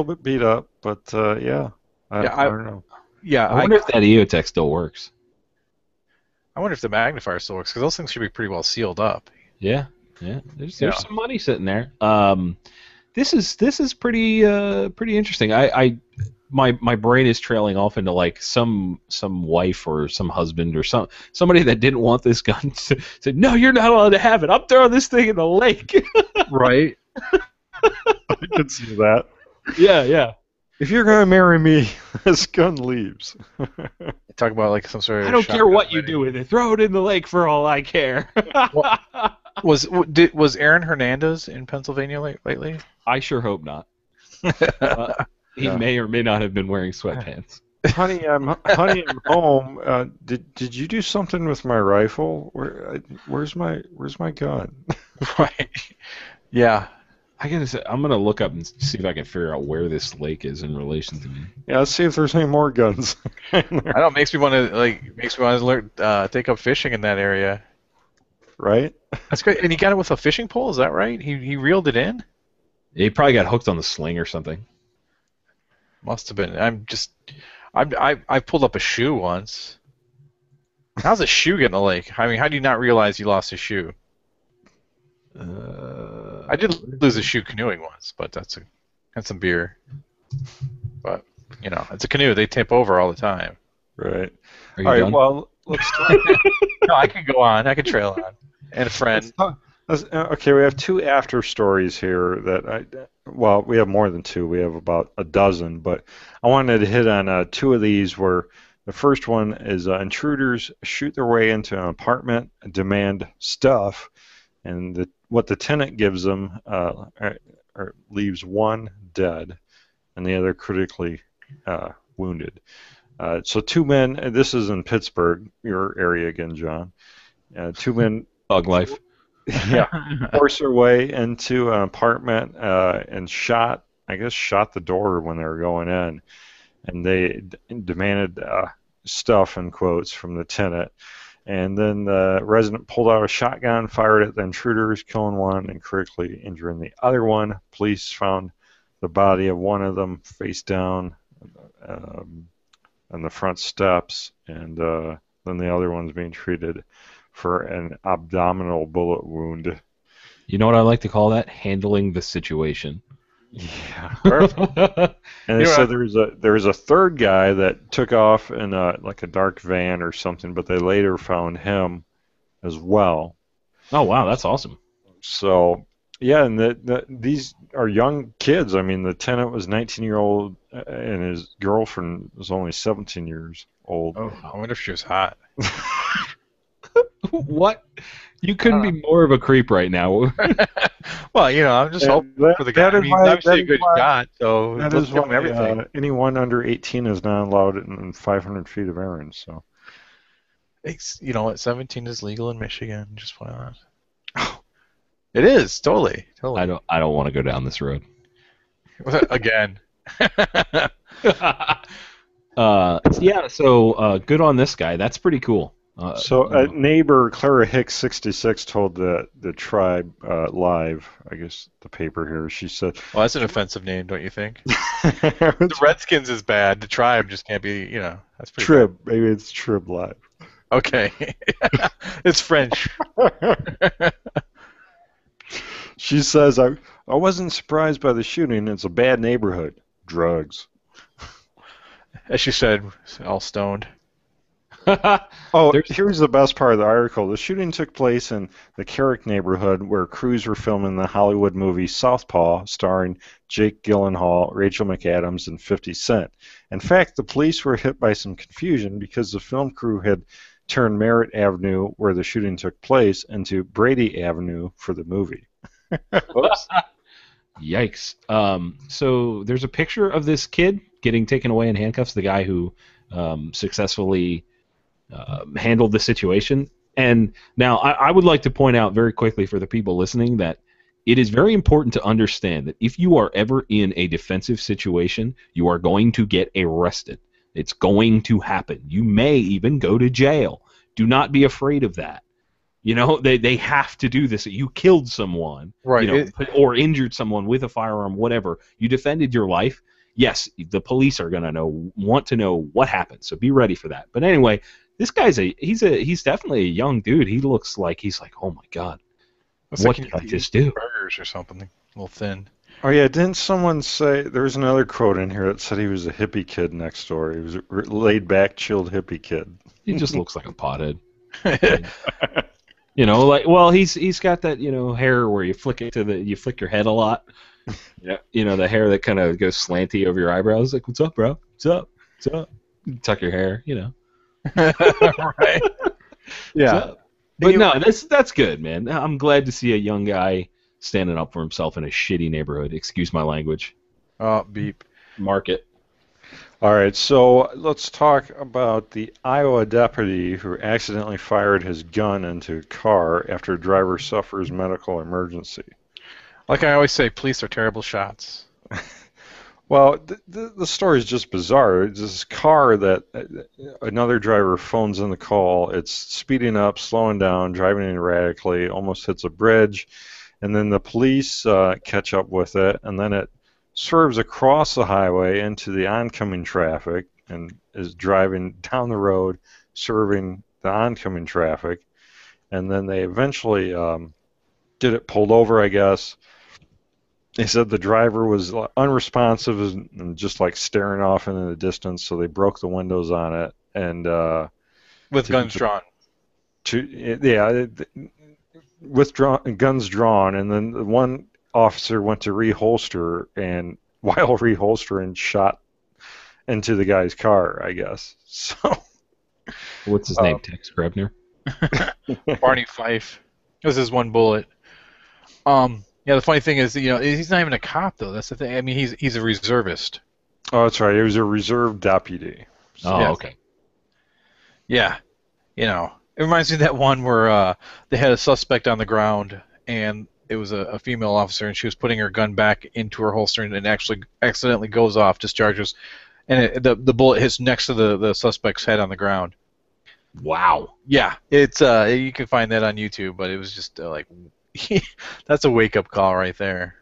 [SPEAKER 1] bit beat up, but yeah. I don't know.
[SPEAKER 2] Yeah,
[SPEAKER 3] I wonder if that EOTech still works.
[SPEAKER 2] I wonder if the magnifier still works because those things should be pretty well sealed up.
[SPEAKER 3] Yeah. There's
[SPEAKER 2] Yeah.
[SPEAKER 3] some money sitting there. This is pretty interesting. My brain is trailing off into like some wife or some husband or somebody that didn't want this gun said, no, you're not allowed to have it. I'm throwing this thing in the lake.
[SPEAKER 2] Right.
[SPEAKER 1] I could see that.
[SPEAKER 3] Yeah.
[SPEAKER 1] If you're gonna marry me, this gun leaves.
[SPEAKER 2] Talk about like some sort of.
[SPEAKER 3] I don't care
[SPEAKER 2] shotgun
[SPEAKER 3] what you
[SPEAKER 2] wedding.
[SPEAKER 3] do with it. Throw it in the lake for all I care.
[SPEAKER 2] Was Aaron Hernandez in Pennsylvania lately?
[SPEAKER 3] I sure hope not. He may or may not have been wearing sweatpants.
[SPEAKER 1] Honey, I'm home. Did you do something with my rifle? Where's my gun?
[SPEAKER 2] Right. Yeah.
[SPEAKER 3] I gotta say, I'm gonna look up and see if I can figure out where this lake is in relation to me.
[SPEAKER 1] Yeah, let's see if there's any more guns.
[SPEAKER 2] I don't. Makes me want to learn take up fishing in that area.
[SPEAKER 1] Right?
[SPEAKER 2] That's great. And he got it with a fishing pole. Is that right? He reeled it in.
[SPEAKER 3] He probably got hooked on the sling or something.
[SPEAKER 2] Must have been. I pulled up a shoe once. How's a shoe get in the lake? I mean, how do you not realize you lost a shoe? I did lose a shoe canoeing once, but that's some beer. But it's a canoe. They tip over all the time.
[SPEAKER 1] Right.
[SPEAKER 3] Are you
[SPEAKER 1] All right.
[SPEAKER 3] done?
[SPEAKER 1] Well, let's talk.
[SPEAKER 2] No, I could go on. I could trail on. And a friend.
[SPEAKER 1] Okay, we have two after stories here we have more than two. We have about a dozen, but I wanted to hit on two of these where the first one is intruders shoot their way into an apartment, demand stuff, and what the tenant gives them leaves one dead and the other critically wounded. So two men, and this is in Pittsburgh, your area again, John. Two men
[SPEAKER 3] Thug life.
[SPEAKER 1] forced their way into an apartment and shot the door when they were going in, and they demanded stuff in quotes from the tenant. And then the resident pulled out a shotgun, fired at the intruders, killing one and critically injuring the other one. Police found the body of one of them face down on the front steps, and then the other one's being treated for an abdominal bullet wound.
[SPEAKER 3] You know what I like to call that? Handling the situation.
[SPEAKER 1] Yeah.
[SPEAKER 2] Perfect.
[SPEAKER 1] And they said there was a third guy that took off in a dark van or something, but they later found him as well.
[SPEAKER 3] Oh wow, that's awesome.
[SPEAKER 1] So yeah, and these are young kids. I mean, the tenant was 19-year-old, and his girlfriend was only 17 years old.
[SPEAKER 2] Oh, I wonder if she was hot.
[SPEAKER 3] What? You couldn't be more of a creep right now.
[SPEAKER 2] Well, I'm just hoping for the guy. I mean, he's obviously a good shot, so
[SPEAKER 1] that
[SPEAKER 2] let's
[SPEAKER 1] is
[SPEAKER 2] give him
[SPEAKER 1] why
[SPEAKER 2] everything.
[SPEAKER 1] anyone under 18 is not allowed in 500 feet of errands. So,
[SPEAKER 2] You know what? 17 is legal in Michigan. Just why not? It is totally.
[SPEAKER 3] I don't want to go down this road.
[SPEAKER 2] Again.
[SPEAKER 3] Yeah. So good on this guy. That's pretty cool.
[SPEAKER 1] Neighbor Clara Hicks 66 told the Tribe Live, I guess the paper here. She said,
[SPEAKER 2] "Well, that's an offensive name, don't you think?" The Redskins is bad. The Tribe just can't be. That's pretty.
[SPEAKER 1] Trib. Maybe it's Trib Live.
[SPEAKER 2] Okay, it's French.
[SPEAKER 1] She says, I wasn't surprised by the shooting. It's a bad neighborhood. Drugs.
[SPEAKER 2] As she said, all stoned.
[SPEAKER 1] Here's the best part of the article. The shooting took place in the Carrick neighborhood where crews were filming the Hollywood movie Southpaw, starring Jake Gyllenhaal, Rachel McAdams, and 50 Cent. In fact, the police were hit by some confusion because the film crew had turned Merritt Avenue, where the shooting took place, into Brady Avenue for the movie.
[SPEAKER 3] Oops. Yikes. So there's a picture of this kid getting taken away in handcuffs, the guy who successfully handled the situation. And now I would like to point out very quickly for the people listening that it is very important to understand that if you are ever in a defensive situation, you are going to get arrested. It's going to happen. You may even go to jail. Do not be afraid of that. They have to do this. You killed someone,
[SPEAKER 2] right?
[SPEAKER 3] Or injured someone with a firearm, whatever. You defended your life. Yes, the police are gonna want to know what happened. So be ready for that. But anyway, this guy's he's definitely a young dude. He looks like he's like, oh my god, what did I just do?
[SPEAKER 2] Burgers or something, a little thin.
[SPEAKER 1] Oh yeah, didn't someone say there's another quote in here that said he was a hippie kid next door? He was a laid back, chilled hippie kid.
[SPEAKER 3] He just looks like a pothead. He's got that hair where you flick your head a lot. Yeah. The hair that kind of goes slanty over your eyebrows. Like, what's up, bro? What's up? What's up? Tuck your hair.
[SPEAKER 2] Right. Yeah.
[SPEAKER 3] But no, that's good, man. I'm glad to see a young guy standing up for himself in a shitty neighborhood. Excuse my language.
[SPEAKER 2] Oh, beep.
[SPEAKER 3] Mark it.
[SPEAKER 1] All right, so let's talk about the Iowa deputy who accidentally fired his gun into a car after a driver suffers medical emergency.
[SPEAKER 2] Like I always say, police are terrible shots.
[SPEAKER 1] Well, the story is just bizarre. It's this car that another driver phones in the call. It's speeding up, slowing down, driving erratically, almost hits a bridge, and then the police catch up with it, and then it swerves across the highway into the oncoming traffic and is driving down the road, serving the oncoming traffic, and then they eventually get it pulled over, I guess. They said the driver was unresponsive and just like staring off into the distance, so they broke the windows on it and
[SPEAKER 2] with guns drawn.
[SPEAKER 1] With guns drawn, and then the one officer went to reholster, and while reholstering, shot into the guy's car, I guess. So,
[SPEAKER 3] what's his name? Tex Grebner.
[SPEAKER 2] Barney Fife. It was his one bullet. Yeah, the funny thing is, he's not even a cop, though. That's the thing. I mean, he's a reservist.
[SPEAKER 1] Oh, that's right. He was a reserve deputy.
[SPEAKER 3] So. Oh, okay.
[SPEAKER 2] Yeah. It reminds me of that one where they had a suspect on the ground, and it was a female officer, and she was putting her gun back into her holster, and it actually accidentally goes off, discharges, and the bullet hits next to the suspect's head on the ground.
[SPEAKER 3] Wow.
[SPEAKER 2] Yeah, it's you can find that on YouTube, but it was just like... That's a wake-up call right there.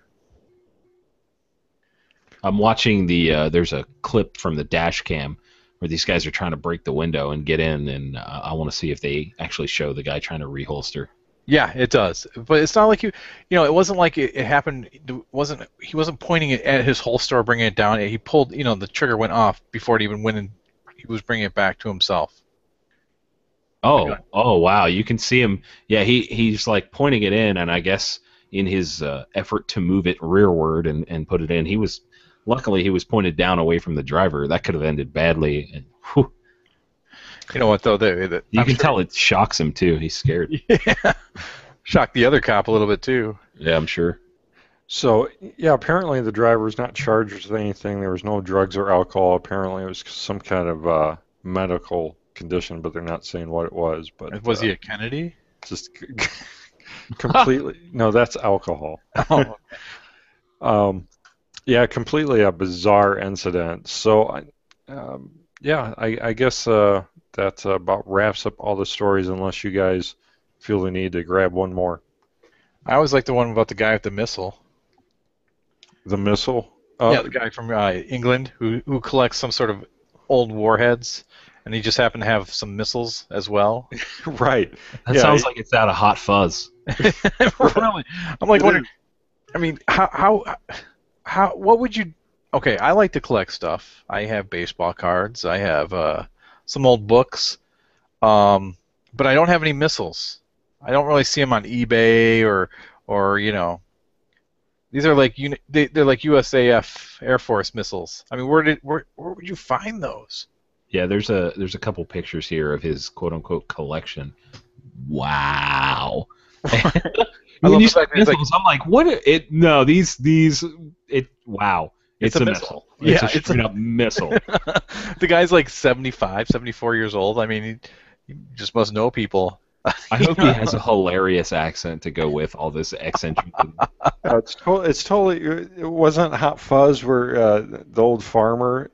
[SPEAKER 3] I'm watching there's a clip from the dash cam where these guys are trying to break the window and get in, and I want to see if they actually show the guy trying to reholster.
[SPEAKER 2] Yeah, it does. But it's not like it wasn't like it happened. He wasn't pointing it at his holster or bringing it down. He pulled, the trigger went off before it even went in. He was bringing it back to himself.
[SPEAKER 3] Oh, wow! You can see him. Yeah, he's like pointing it in, and I guess in his effort to move it rearward and put it in, luckily he was pointed down away from the driver. That could have ended badly.
[SPEAKER 2] You know what though?
[SPEAKER 3] You can tell it shocks him too. He's scared.
[SPEAKER 2] Yeah, shocked the other cop a little bit too.
[SPEAKER 3] Yeah, I'm sure.
[SPEAKER 1] So, yeah, apparently the driver was not charged with anything. There was no drugs or alcohol. Apparently it was some kind of medical condition, but they're not saying what it was. But
[SPEAKER 2] Was he a Kennedy?
[SPEAKER 1] just completely. No, that's alcohol.
[SPEAKER 2] Oh,
[SPEAKER 1] Yeah, completely a bizarre incident. So, yeah, I guess that about wraps up all the stories, unless you guys feel the need to grab one more.
[SPEAKER 2] I always like the one about the guy with the missile.
[SPEAKER 1] The missile.
[SPEAKER 2] Yeah, the guy from England who collects some sort of old warheads, and he just happened to have some missiles as well.
[SPEAKER 1] Right.
[SPEAKER 3] That
[SPEAKER 1] Yeah,
[SPEAKER 3] sounds like it's out of Hot Fuzz.
[SPEAKER 2] Really, I'm like wondering. I mean, how what would you? Okay, I like to collect stuff. I have baseball cards. I have some old books, but I don't have any missiles. I don't really see them on eBay or you know. These are like they're like USAF Air Force missiles. I mean, where would you find those?
[SPEAKER 3] Yeah, there's a couple pictures here of his quote unquote collection. Wow. When you say missiles, I'm like, what? No, these wow. It's a missile.
[SPEAKER 2] Yeah,
[SPEAKER 3] It's a straight up missile.
[SPEAKER 2] The guy's like 75, 74 years old. I mean, he just must know people.
[SPEAKER 3] I hope he has a hilarious accent to go with all this eccentric.
[SPEAKER 1] it's totally. It wasn't Hot Fuzz where the old farmer.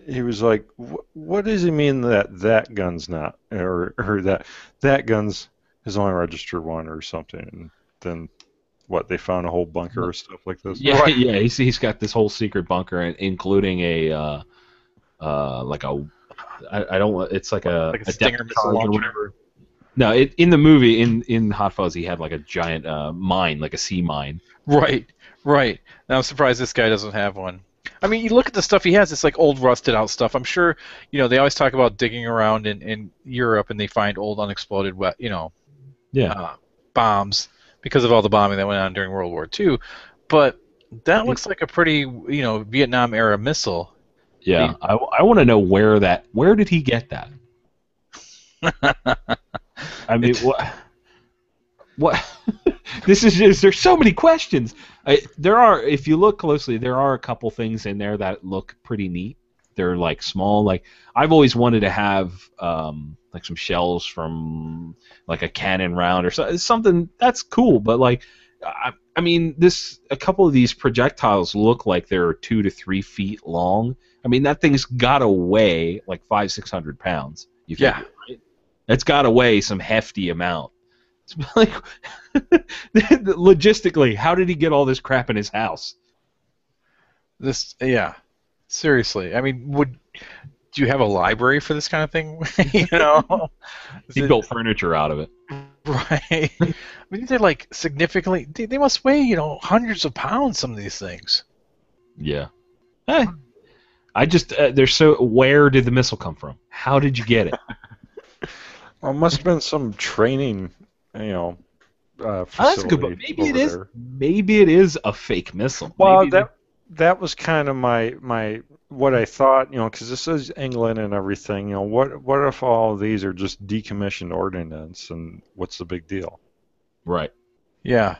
[SPEAKER 1] He was like, "What does he mean that gun's not, or that gun's his only registered one or something?" And then what? They found a whole bunker or stuff like this.
[SPEAKER 3] Yeah, yeah. He's got this whole secret bunker, including a like a I don't. It's like a
[SPEAKER 2] Stinger missile launcher.
[SPEAKER 3] or whatever. No, in the movie, in Hot Fuzz, he had like a giant mine, like a sea mine.
[SPEAKER 2] Right. And I'm surprised this guy doesn't have one. I mean, you look at the stuff he has, it's like old rusted out stuff. I'm sure, they always talk about digging around in Europe and they find old unexploded, bombs because of all the bombing that went on during World War II. But that looks like a pretty, Vietnam-era missile.
[SPEAKER 3] Yeah, I want to know where did he get that? I mean, what? This is just, there's so many questions. If you look closely, there are a couple things in there that look pretty neat. They're like small. Like I've always wanted to have like some shells from like a cannon round or something that's cool. But like, I mean, a couple of these projectiles look like they're 2 to 3 feet long. I mean, that thing's gotta weigh like 500-600 pounds. You figure, right? It's gotta weigh some hefty amount. It's like, logistically, how did he get all this crap in his house?
[SPEAKER 2] Seriously. I mean, do you have a library for this kind of thing?
[SPEAKER 3] He built furniture out of it.
[SPEAKER 2] Right. I mean, they're like significantly. They must weigh, hundreds of pounds. Some of these things.
[SPEAKER 3] Yeah. I just where did the missile come from? How did you get it?
[SPEAKER 1] Well, it must have been some training, facility.
[SPEAKER 3] That's good, but maybe it is. Maybe it is a fake missile.
[SPEAKER 1] Well, that was kind of my what I thought, because this is England and everything. What if all of these are just decommissioned ordnance, and what's the big deal?
[SPEAKER 3] Right.
[SPEAKER 2] Yeah.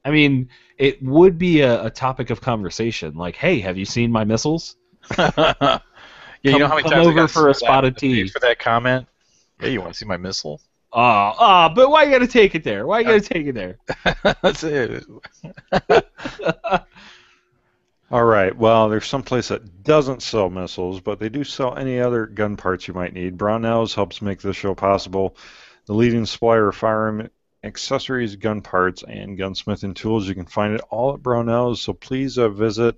[SPEAKER 3] I mean, it would be a topic of conversation. Like, hey, have you seen my missiles?
[SPEAKER 2] Yeah, you know how many times
[SPEAKER 3] over
[SPEAKER 2] I got
[SPEAKER 3] for a spot of tea
[SPEAKER 2] for that comment? Hey, you want to see my missile?
[SPEAKER 3] But why you gotta take it there? Why you gotta take it there?
[SPEAKER 2] That's it.
[SPEAKER 1] All right. Well, there's some place that doesn't sell missiles, but they do sell any other gun parts you might need. Brownells helps make this show possible. The leading supplier of firearm accessories, gun parts, and gunsmithing tools. You can find it all at Brownells. So please visit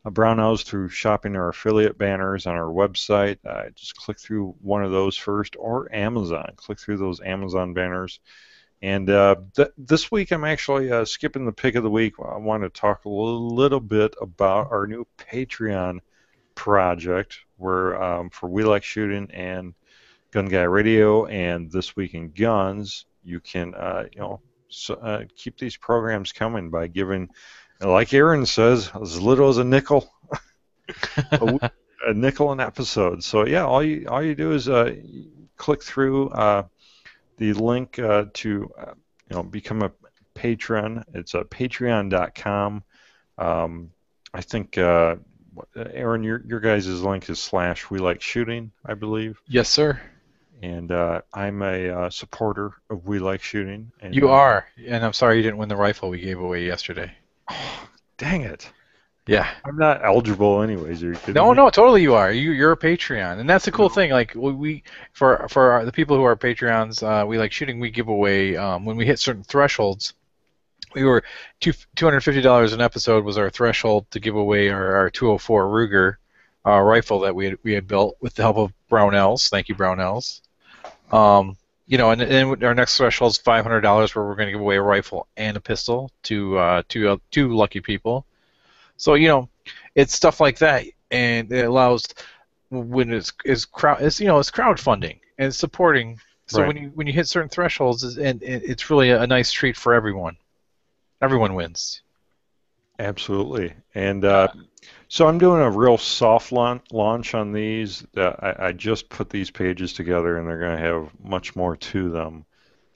[SPEAKER 1] Brownells through shopping our affiliate banners on our website. Just click through one of those first, or Amazon. Click through those Amazon banners. And this week I'm actually skipping the pick of the week. I want to talk a little bit about our new Patreon project, where for We Like Shooting and Gun Guy Radio and This Week in Guns, you can keep these programs coming by giving, like Aaron says, as little as a nickel a nickel an episode. So yeah, all you do is click through the link to become a patron. It's patreon.com. I think Aaron, your guys' link is / We Like Shooting, I believe.
[SPEAKER 2] Yes, sir.
[SPEAKER 1] And I'm a supporter of We Like Shooting. And,
[SPEAKER 2] You are, and I'm sorry you didn't win the rifle we gave away yesterday.
[SPEAKER 1] Oh, dang it.
[SPEAKER 2] Yeah.
[SPEAKER 1] I'm not eligible anyways. Are you kidding
[SPEAKER 2] No,
[SPEAKER 1] me?
[SPEAKER 2] no, totally you are. You're a Patreon, and that's the cool thing. Like we for the people who are Patreons, We Like Shooting, we give away when we hit certain thresholds. We were $250 an episode was our threshold to give away our 204 Ruger rifle that we had built with the help of Brownells. Thank you, Brownells. And then our next threshold is $500, where we're going to give away a rifle and a pistol to two lucky people. So it's stuff like that, and it allows when it's crowdfunding and it's supporting. So
[SPEAKER 1] Right.
[SPEAKER 2] when you hit certain thresholds, it's really a nice treat for everyone. Everyone wins.
[SPEAKER 1] Absolutely. And so I'm doing a real soft launch on these. I just put these pages together, and they're going to have much more to them.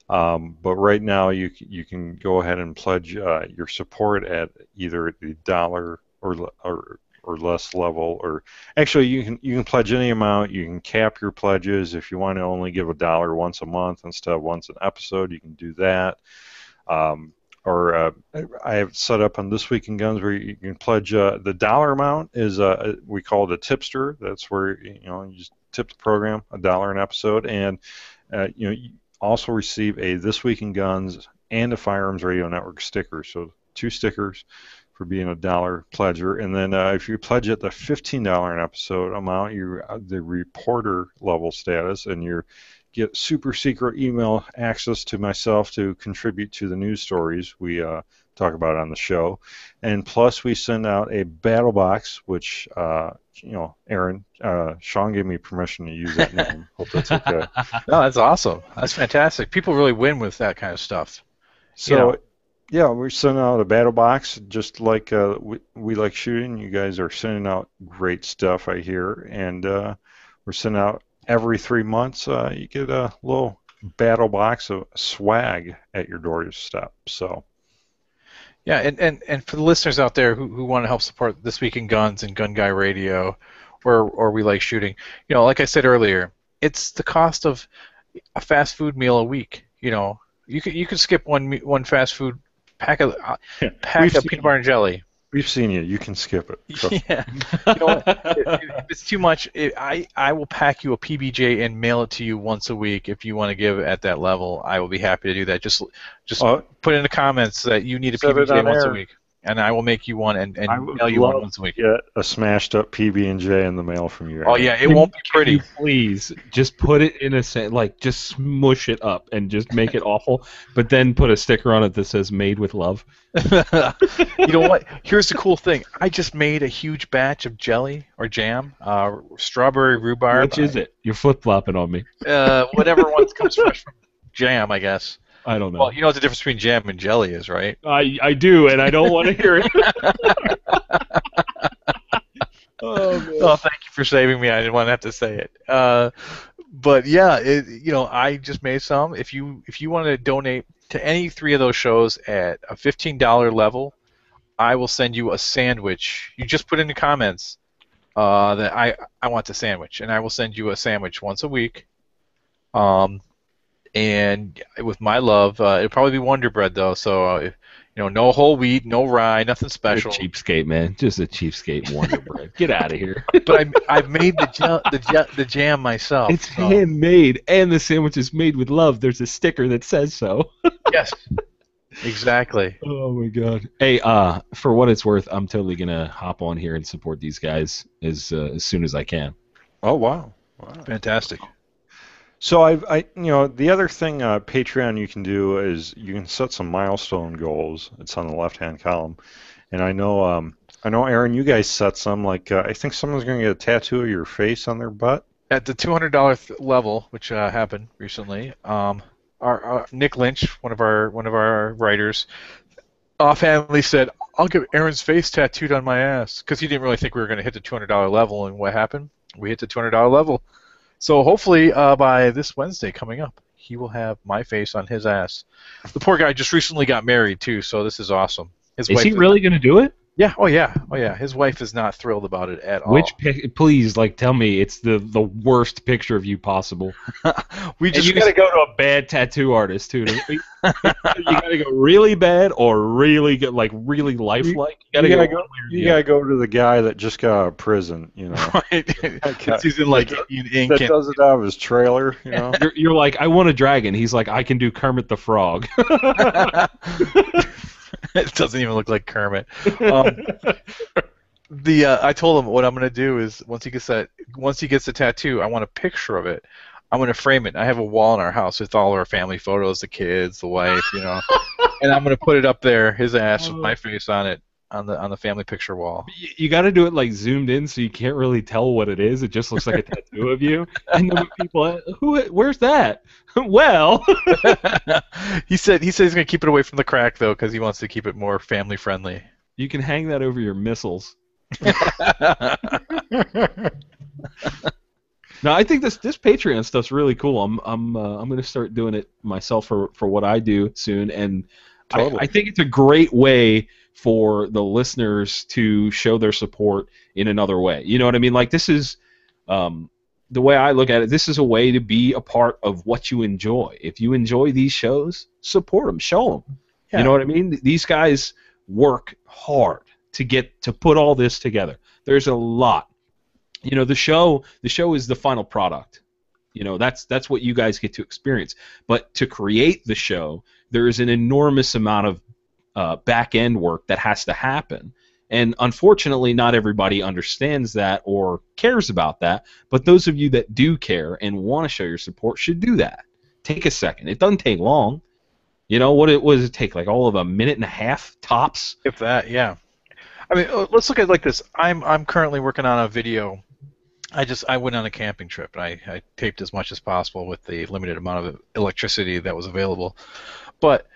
[SPEAKER 1] But right now, you can go ahead and pledge your support at either the dollar or less level, or actually you can pledge any amount. You can cap your pledges. If you want to only give $1 once a month instead of once an episode, you can do that. Or I have set up on This Week in Guns where you can pledge the dollar amount is we call it a tipster. That's where you just tip the program $1 an episode, and you also receive a This Week in Guns and a Firearms Radio Network sticker. So 2 stickers for being a $1 pledger, and then if you pledge at the $15 an episode amount, you the reporter level status, and you get super secret email access to myself to contribute to the news stories we talk about on the show. And plus we send out a battle box, which Aaron, Sean gave me permission to use that name. Hope that's okay.
[SPEAKER 2] No, that's awesome. That's fantastic. People really win with that kind of stuff.
[SPEAKER 1] So yeah, we send out a battle box just like we Like Shooting. You guys are sending out great stuff, I hear, and we're sending out every 3 months. You get a little battle box of swag at your doorstep. So
[SPEAKER 2] yeah, and for the listeners out there who want to help support This Week in Guns and Gun Guy Radio, or We Like Shooting, like I said earlier, it's the cost of a fast food meal a week. You could skip one fast food pack of peanut butter and jelly.
[SPEAKER 1] We've seen you. You can skip it.
[SPEAKER 2] Yeah. You know what? If it's too much, I will pack you a PBJ and mail it to you once a week. If you want to give at that level, I will be happy to do that. Just put in the comments that you need a PBJ once a week, and I will make you one and mail you one once a week.
[SPEAKER 1] Get a smashed up PB&J in the mail from you.
[SPEAKER 2] Oh yeah, it won't be pretty.
[SPEAKER 3] Please, just put it in just smush it up and just make it awful, but then put a sticker on it that says "Made with Love."
[SPEAKER 2] You know what? Here's the cool thing. I just made a huge batch of jelly or jam, strawberry rhubarb.
[SPEAKER 3] Which is it? You're flip-flopping on me.
[SPEAKER 2] Whatever one comes fresh from jam, I guess.
[SPEAKER 3] I don't know.
[SPEAKER 2] Well, you know what the difference between jam and jelly is, right?
[SPEAKER 3] I do, and I don't want to hear it.
[SPEAKER 2] Oh, man. Well, thank you for saving me. I didn't want to have to say it. But yeah, I just made some. If you want to donate to any 3 of those shows at a $15 level, I will send you a sandwich. You just put in the comments that I want the sandwich, and I will send you a sandwich once a week. And with my love, it'll probably be Wonder Bread though. So no whole wheat, no rye, nothing special.
[SPEAKER 3] You're a cheapskate, man. Just a cheapskate Wonder Bread. Get out of here.
[SPEAKER 2] But I've made the jam myself.
[SPEAKER 3] It's handmade, and the sandwich is made with love. There's a sticker that says so.
[SPEAKER 2] Yes. Exactly.
[SPEAKER 3] Oh my God. Hey, for what it's worth, I'm totally gonna hop on here and support these guys as soon as I can.
[SPEAKER 1] Oh wow.
[SPEAKER 2] Fantastic.
[SPEAKER 1] So the other thing Patreon you can do is you can set some milestone goals. It's on the left-hand column, and I know Aaron, you guys set some. Like I think someone's going to get a tattoo of your face on their butt.
[SPEAKER 2] At the $200 level, which happened recently, our Nick Lynch, one of our writers, offhandedly said, "I'll get Aaron's face tattooed on my ass," because he didn't really think we were going to hit the $200 level. And what happened? We hit the $200 level. So hopefully by this Wednesday coming up, he will have my face on his ass. The poor guy just recently got married too, so this is awesome. His
[SPEAKER 3] Is
[SPEAKER 2] wife
[SPEAKER 3] he really going to do it?
[SPEAKER 2] Yeah. Oh yeah. Oh yeah. His wife is not thrilled about it at all.
[SPEAKER 3] Please, tell me it's the worst picture of you possible.
[SPEAKER 2] You
[SPEAKER 3] got to go to a bad tattoo artist too. You got to go really bad or really good, really lifelike.
[SPEAKER 1] You gotta go to the guy that just got out of prison.
[SPEAKER 2] Right. He's in Indian ink.
[SPEAKER 1] That does it out of his trailer.
[SPEAKER 3] You're like, I want a dragon. He's like, I can do Kermit the Frog.
[SPEAKER 2] It doesn't even look like Kermit. I told him what I'm gonna do is once he gets the tattoo, I want a picture of it. I'm gonna frame it. I have a wall in our house with all our family photos, the kids, the wife, and I'm gonna put it up there, his ass with my face on it, on the family picture wall.
[SPEAKER 3] You got to do it zoomed in so you can't really tell what it is. It just looks like a tattoo of you. And then people, where's that? Well,
[SPEAKER 2] he said he's gonna keep it away from the crack though, because he wants to keep it more family friendly.
[SPEAKER 3] You can hang that over your missiles. No, I think this Patreon stuff's really cool. I'm going to start doing it myself for what I do soon, and totally. I think it's a great way for the listeners to show their support in another way. You know what I mean? This is the way I look at it. This is a way to be a part of what you enjoy. If you enjoy these shows, support them, show them. Yeah. You know what I mean? These guys work hard to put all this together. There's a lot. The show is the final product. That's what you guys get to experience. But to create the show, there is an enormous amount of back-end work that has to happen. And unfortunately, not everybody understands that or cares about that. But those of you that do care and want to show your support should do that. Take a second. It doesn't take long. What does it take? All of a minute and a half tops?
[SPEAKER 2] If that, yeah. I mean, let's look at it like this. I'm currently working on a video. I went on a camping trip, and I taped as much as possible with the limited amount of electricity that was available. But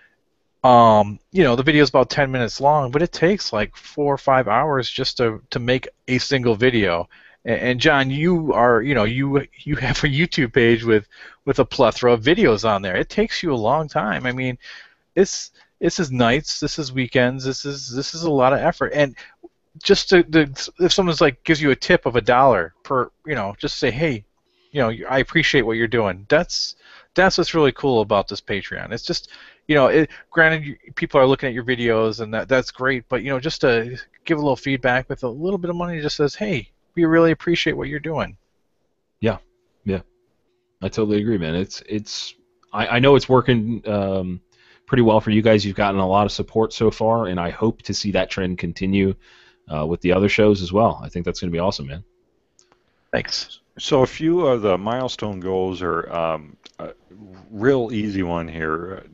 [SPEAKER 2] the video is about 10 minutes long, but it takes 4 or 5 hours just to make a single video. And John, you are you have a YouTube page with a plethora of videos on there. It takes you a long time. I mean, this is nights, this is weekends, this is a lot of effort. And just if someone's gives you a tip of $1 per, just say, hey, I appreciate what you're doing. That's what's really cool about this Patreon. It's just, granted, people are looking at your videos and that's great, but just to give a little feedback with a little bit of money, it just says, hey, we really appreciate what you're doing.
[SPEAKER 3] Yeah, I totally agree, man. I know it's working pretty well for you guys. You've gotten a lot of support so far, and I hope to see that trend continue with the other shows as well. I think that's going to be awesome, man.
[SPEAKER 2] Thanks.
[SPEAKER 1] So a few of the milestone goals are a real easy one here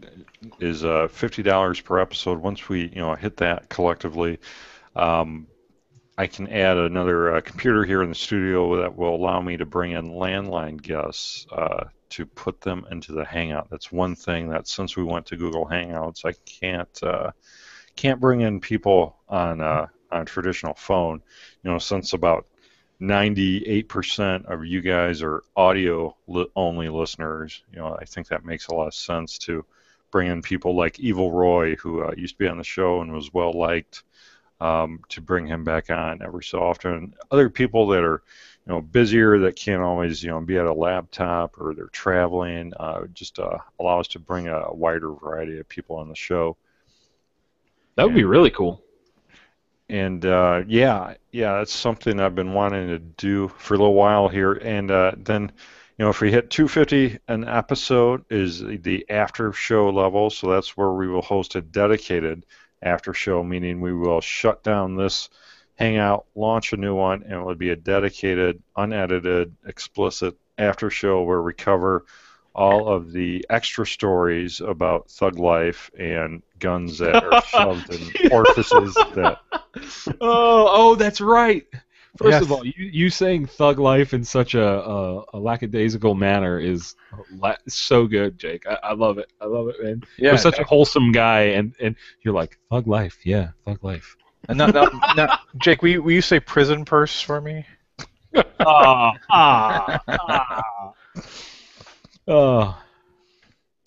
[SPEAKER 1] is $50 per episode. Once we hit that collectively, I can add another computer here in the studio that will allow me to bring in landline guests to put them into the Hangout. That's one thing that since we went to Google Hangouts, I can't bring in people on traditional phone. Since about 98% of you guys are audio only listeners, I think that makes a lot of sense to bring in people like Evil Roy, who used to be on the show and was well liked. To bring him back on every so often. Other people that are, busier that can't always, be at a laptop or they're traveling, just allow us to bring a wider variety of people on the show.
[SPEAKER 3] That would be really cool.
[SPEAKER 1] And that's something I've been wanting to do for a little while here. And then, if we hit 250 an episode is the after show level, so that's where we will host a dedicated after show, meaning we will shut down this Hangout, launch a new one, and it would be a dedicated, unedited, explicit after show where we cover all of the extra stories about thug life and guns that are shoved in orifices that.
[SPEAKER 3] Oh, that's right. First of all, you saying "thug life" in such a lackadaisical manner is so good, Jake. I love it. I love it, man.
[SPEAKER 2] Yeah,
[SPEAKER 3] You're such a wholesome guy, and you're like thug life. Yeah, thug life.
[SPEAKER 2] And not, Jake, will you say prison purse for me?
[SPEAKER 3] Oh.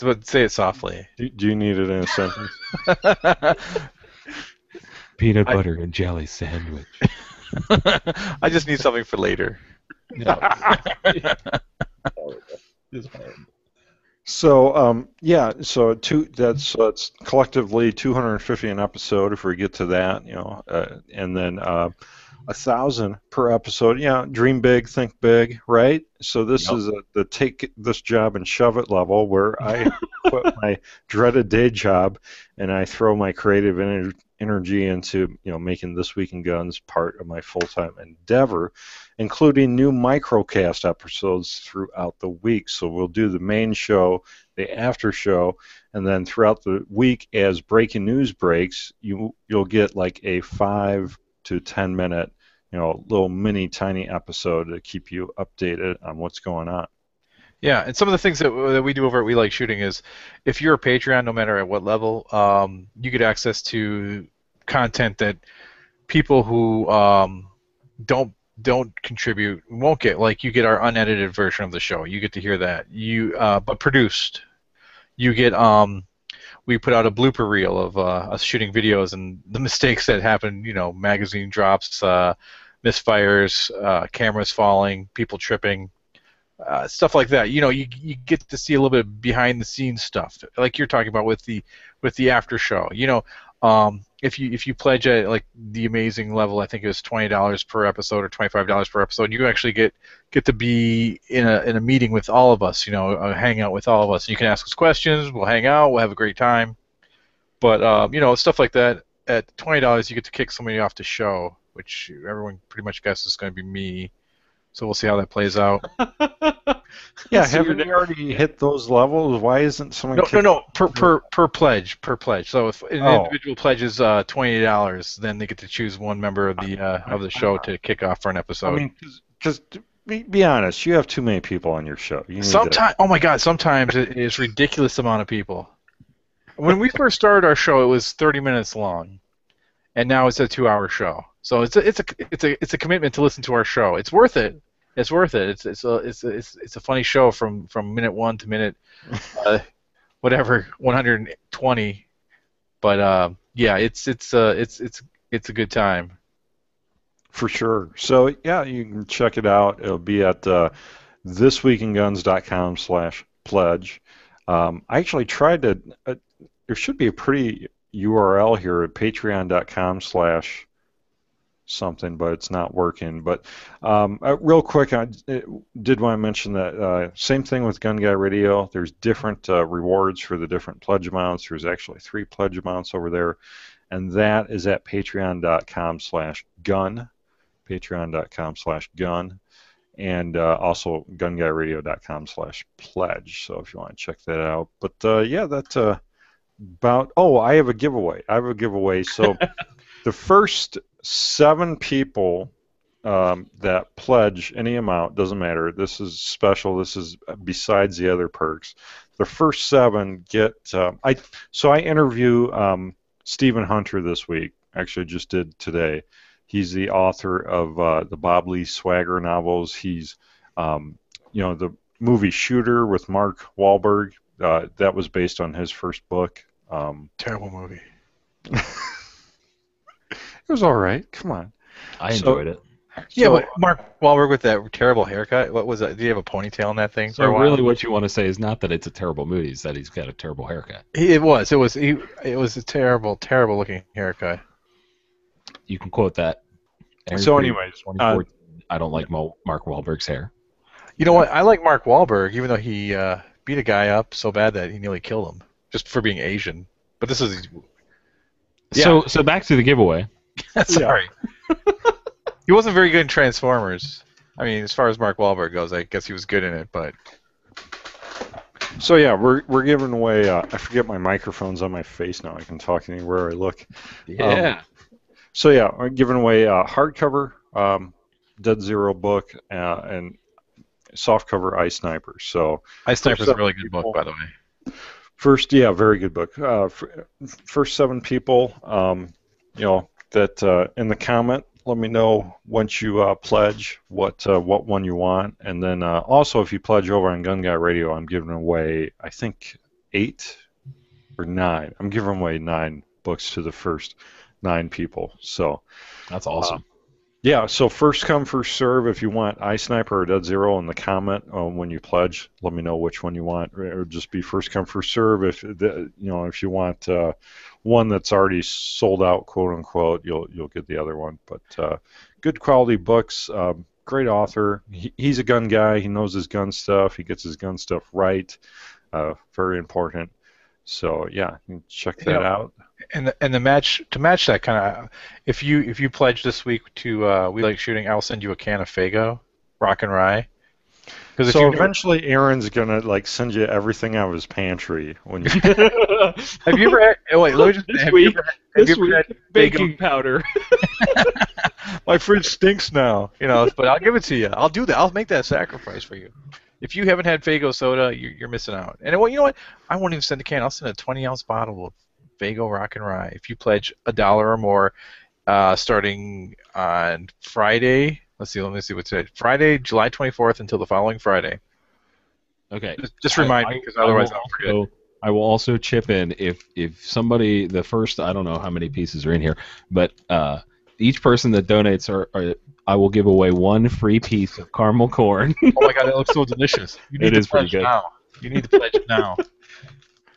[SPEAKER 2] But say it softly.
[SPEAKER 1] Do you need it in a sentence?
[SPEAKER 3] Peanut butter and jelly sandwich.
[SPEAKER 2] I just need something for later.
[SPEAKER 1] So so that's collectively 250 an episode if we get to that, and then 1,000 per episode. Yeah, dream big, think big, right? So this is the take this job and shove it level where I quit my dreaded day job and I throw my creative energy into making This Week in Guns part of my full-time endeavor, including new microcast episodes throughout the week. So we'll do the main show, the after show, and then throughout the week as breaking news breaks, you'll get like a 5 to 10 minute little mini tiny episode to keep you updated on what's going on.
[SPEAKER 2] Yeah, and some of the things that we do over at We Like Shooting is, if you're a Patreon, no matter at what level, you get access to content that people who don't contribute won't get. Like, you get our unedited version of the show. You get to hear that. But produced. You get we put out a blooper reel of us shooting videos and the mistakes that happen. Magazine drops, misfires, cameras falling, people tripping. Stuff like that. You get to see a little bit behind the scenes stuff, like you're talking about with the after show. If you pledge at like the amazing level, I think it was $20 per episode or $25 per episode, you actually get to be in a meeting with all of us. Hang out with all of us. You can ask us questions. We'll hang out. We'll have a great time. But stuff like that. At $20, you get to kick somebody off the show, which everyone pretty much guesses is going to be me. So we'll see how that plays out.
[SPEAKER 1] Yeah, haven't you already hit those levels? Why isn't someone?
[SPEAKER 2] No. Per pledge. So if an individual pledges $28, then they get to choose one member of the show to kick off for an episode.
[SPEAKER 1] I mean, because be honest, you have too many people on your show.
[SPEAKER 2] Sometimes, oh my God, sometimes it is ridiculous amount of people. When we first started our show, it was 30 minutes long, and now it's a 2-hour show. So it's a commitment to listen to our show. It's worth it. It's worth it. It's a funny show from minute 1 to minute 120. But yeah, it's a good time.
[SPEAKER 1] For sure. So yeah, you can check it out. It'll be at thisweekinguns.com/pledge. I actually tried to. There should be a pretty URL here at patreon.com/something, but it's not working. But real quick, I did want to mention that same thing with Gun Guy Radio. There's different rewards for the different pledge amounts. There's actually 3 pledge amounts over there, and that is at patreon.com/gun, patreon.com/gun, and also gunguyradio.com/pledge. So if you want to check that out. But yeah, that's about. Oh, I have a giveaway. So the first 7 people that pledge any amount, doesn't matter. This is special. This is besides the other perks. The first 7 get. I interview Stephen Hunter this week. Actually, just did today. He's the author of the Bob Lee Swagger novels. He's the movie Shooter with Mark Wahlberg. That was based on his first book.
[SPEAKER 2] Terrible movie.
[SPEAKER 1] It was all right. Come on.
[SPEAKER 3] I enjoyed it.
[SPEAKER 2] Yeah, but Mark Wahlberg with that terrible haircut. What was that? Did he have a ponytail in that thing?
[SPEAKER 3] So really, what you want to say is not that it's a terrible movie; it's that he's got a terrible haircut.
[SPEAKER 2] It was a terrible, terrible looking haircut.
[SPEAKER 3] You can quote that.
[SPEAKER 1] So, anyways,
[SPEAKER 3] I don't like Mark Wahlberg's hair.
[SPEAKER 2] You know what? I like Mark Wahlberg, even though he beat a guy up so bad that he nearly killed him just for being Asian. But this is.
[SPEAKER 3] Yeah. So back to the giveaway.
[SPEAKER 2] Sorry. He wasn't very good in Transformers. I mean, as far as Mark Wahlberg goes, I guess he was good in it, but.
[SPEAKER 1] So yeah, we're giving away. I forget my microphone's on my face now. I can talk anywhere I look.
[SPEAKER 3] Yeah.
[SPEAKER 1] So yeah, we're giving away hardcover Dead Zero book, and softcover Eye Sniper. So
[SPEAKER 2] Ice Sniper's a really good
[SPEAKER 1] people,
[SPEAKER 2] book, by the way.
[SPEAKER 1] First, yeah, very good book. First 7 people, that in the comment, let me know once you pledge what one you want, and then also if you pledge over on Gun Guy Radio, I'm giving away, I think 8 or 9. I'm giving away 9 books to the first 9 people. So
[SPEAKER 3] That's awesome.
[SPEAKER 1] yeah, so first come, first serve. If you want Eye Sniper or Dead Zero in the comment when you pledge, let me know which one you want. Or just be first come, first serve. If if you want one that's already sold out, quote unquote, you'll get the other one. But good quality books. Great author. He's a gun guy. He knows his gun stuff. He gets his gun stuff right. Very important. So yeah, you can check that out.
[SPEAKER 2] And the match to match that kind of, if you pledge this week to We Like Shooting, I'll send you a can of Faygo, Rock and Rye. Because
[SPEAKER 1] so eventually, Aaron's gonna send you everything out of his pantry when you.
[SPEAKER 2] Have you ever? Wait, let me just.
[SPEAKER 3] This
[SPEAKER 2] have
[SPEAKER 3] week,
[SPEAKER 2] you ever had
[SPEAKER 3] baking powder.
[SPEAKER 2] My fridge stinks now, but I'll give it to you. I'll do that. I'll make that sacrifice for you. If you haven't had Faygo soda, you're missing out. And you know what? I won't even send a can. I'll send a 20-ounce bottle of Faygo Rock and Rye if you pledge $1 or more, starting on Friday. Let me see what's today. Friday, July 24th until the following Friday.
[SPEAKER 3] Okay.
[SPEAKER 2] Just remind me, because otherwise I'll forget.
[SPEAKER 3] I will also chip in if somebody, the first, I don't know how many pieces are in here, but each person that donates, I will give away 1 free piece of caramel corn.
[SPEAKER 2] Oh my God, that looks so delicious. You need
[SPEAKER 3] It is pretty good.
[SPEAKER 2] Now. You need to pledge it now.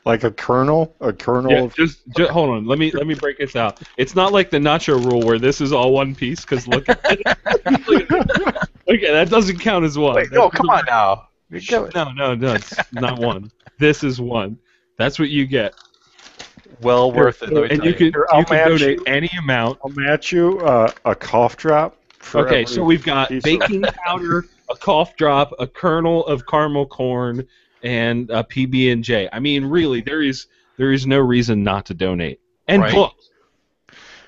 [SPEAKER 1] Like a kernel? A kernel?
[SPEAKER 3] Yeah, just hold on. Let me break this out. It's not like the nacho rule where this is all one piece, because look at it. Okay, that doesn't count as one.
[SPEAKER 2] Wait, no, come on now.
[SPEAKER 3] No, it's not one. This is one. That's what you get.
[SPEAKER 2] Well worth it.
[SPEAKER 3] And you can donate any amount.
[SPEAKER 1] I'll match you a cough drop.
[SPEAKER 3] Okay, so we've got baking powder, a cough drop, a kernel of caramel corn, and a PB&J. I mean, really, there is no reason not to donate. And
[SPEAKER 2] right.
[SPEAKER 3] Books.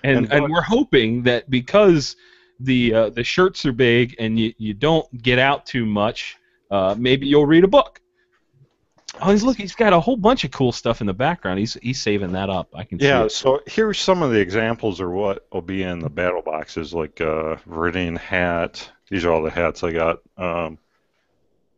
[SPEAKER 3] And we're hoping that because the shirts are big and you don't get out too much, maybe you'll read a book. Oh, he's got a whole bunch of cool stuff in the background. He's saving that up. I can see it.
[SPEAKER 1] Yeah, so here's some of the examples of what will be in the battle boxes, like Viridian hat. These are all the hats I got.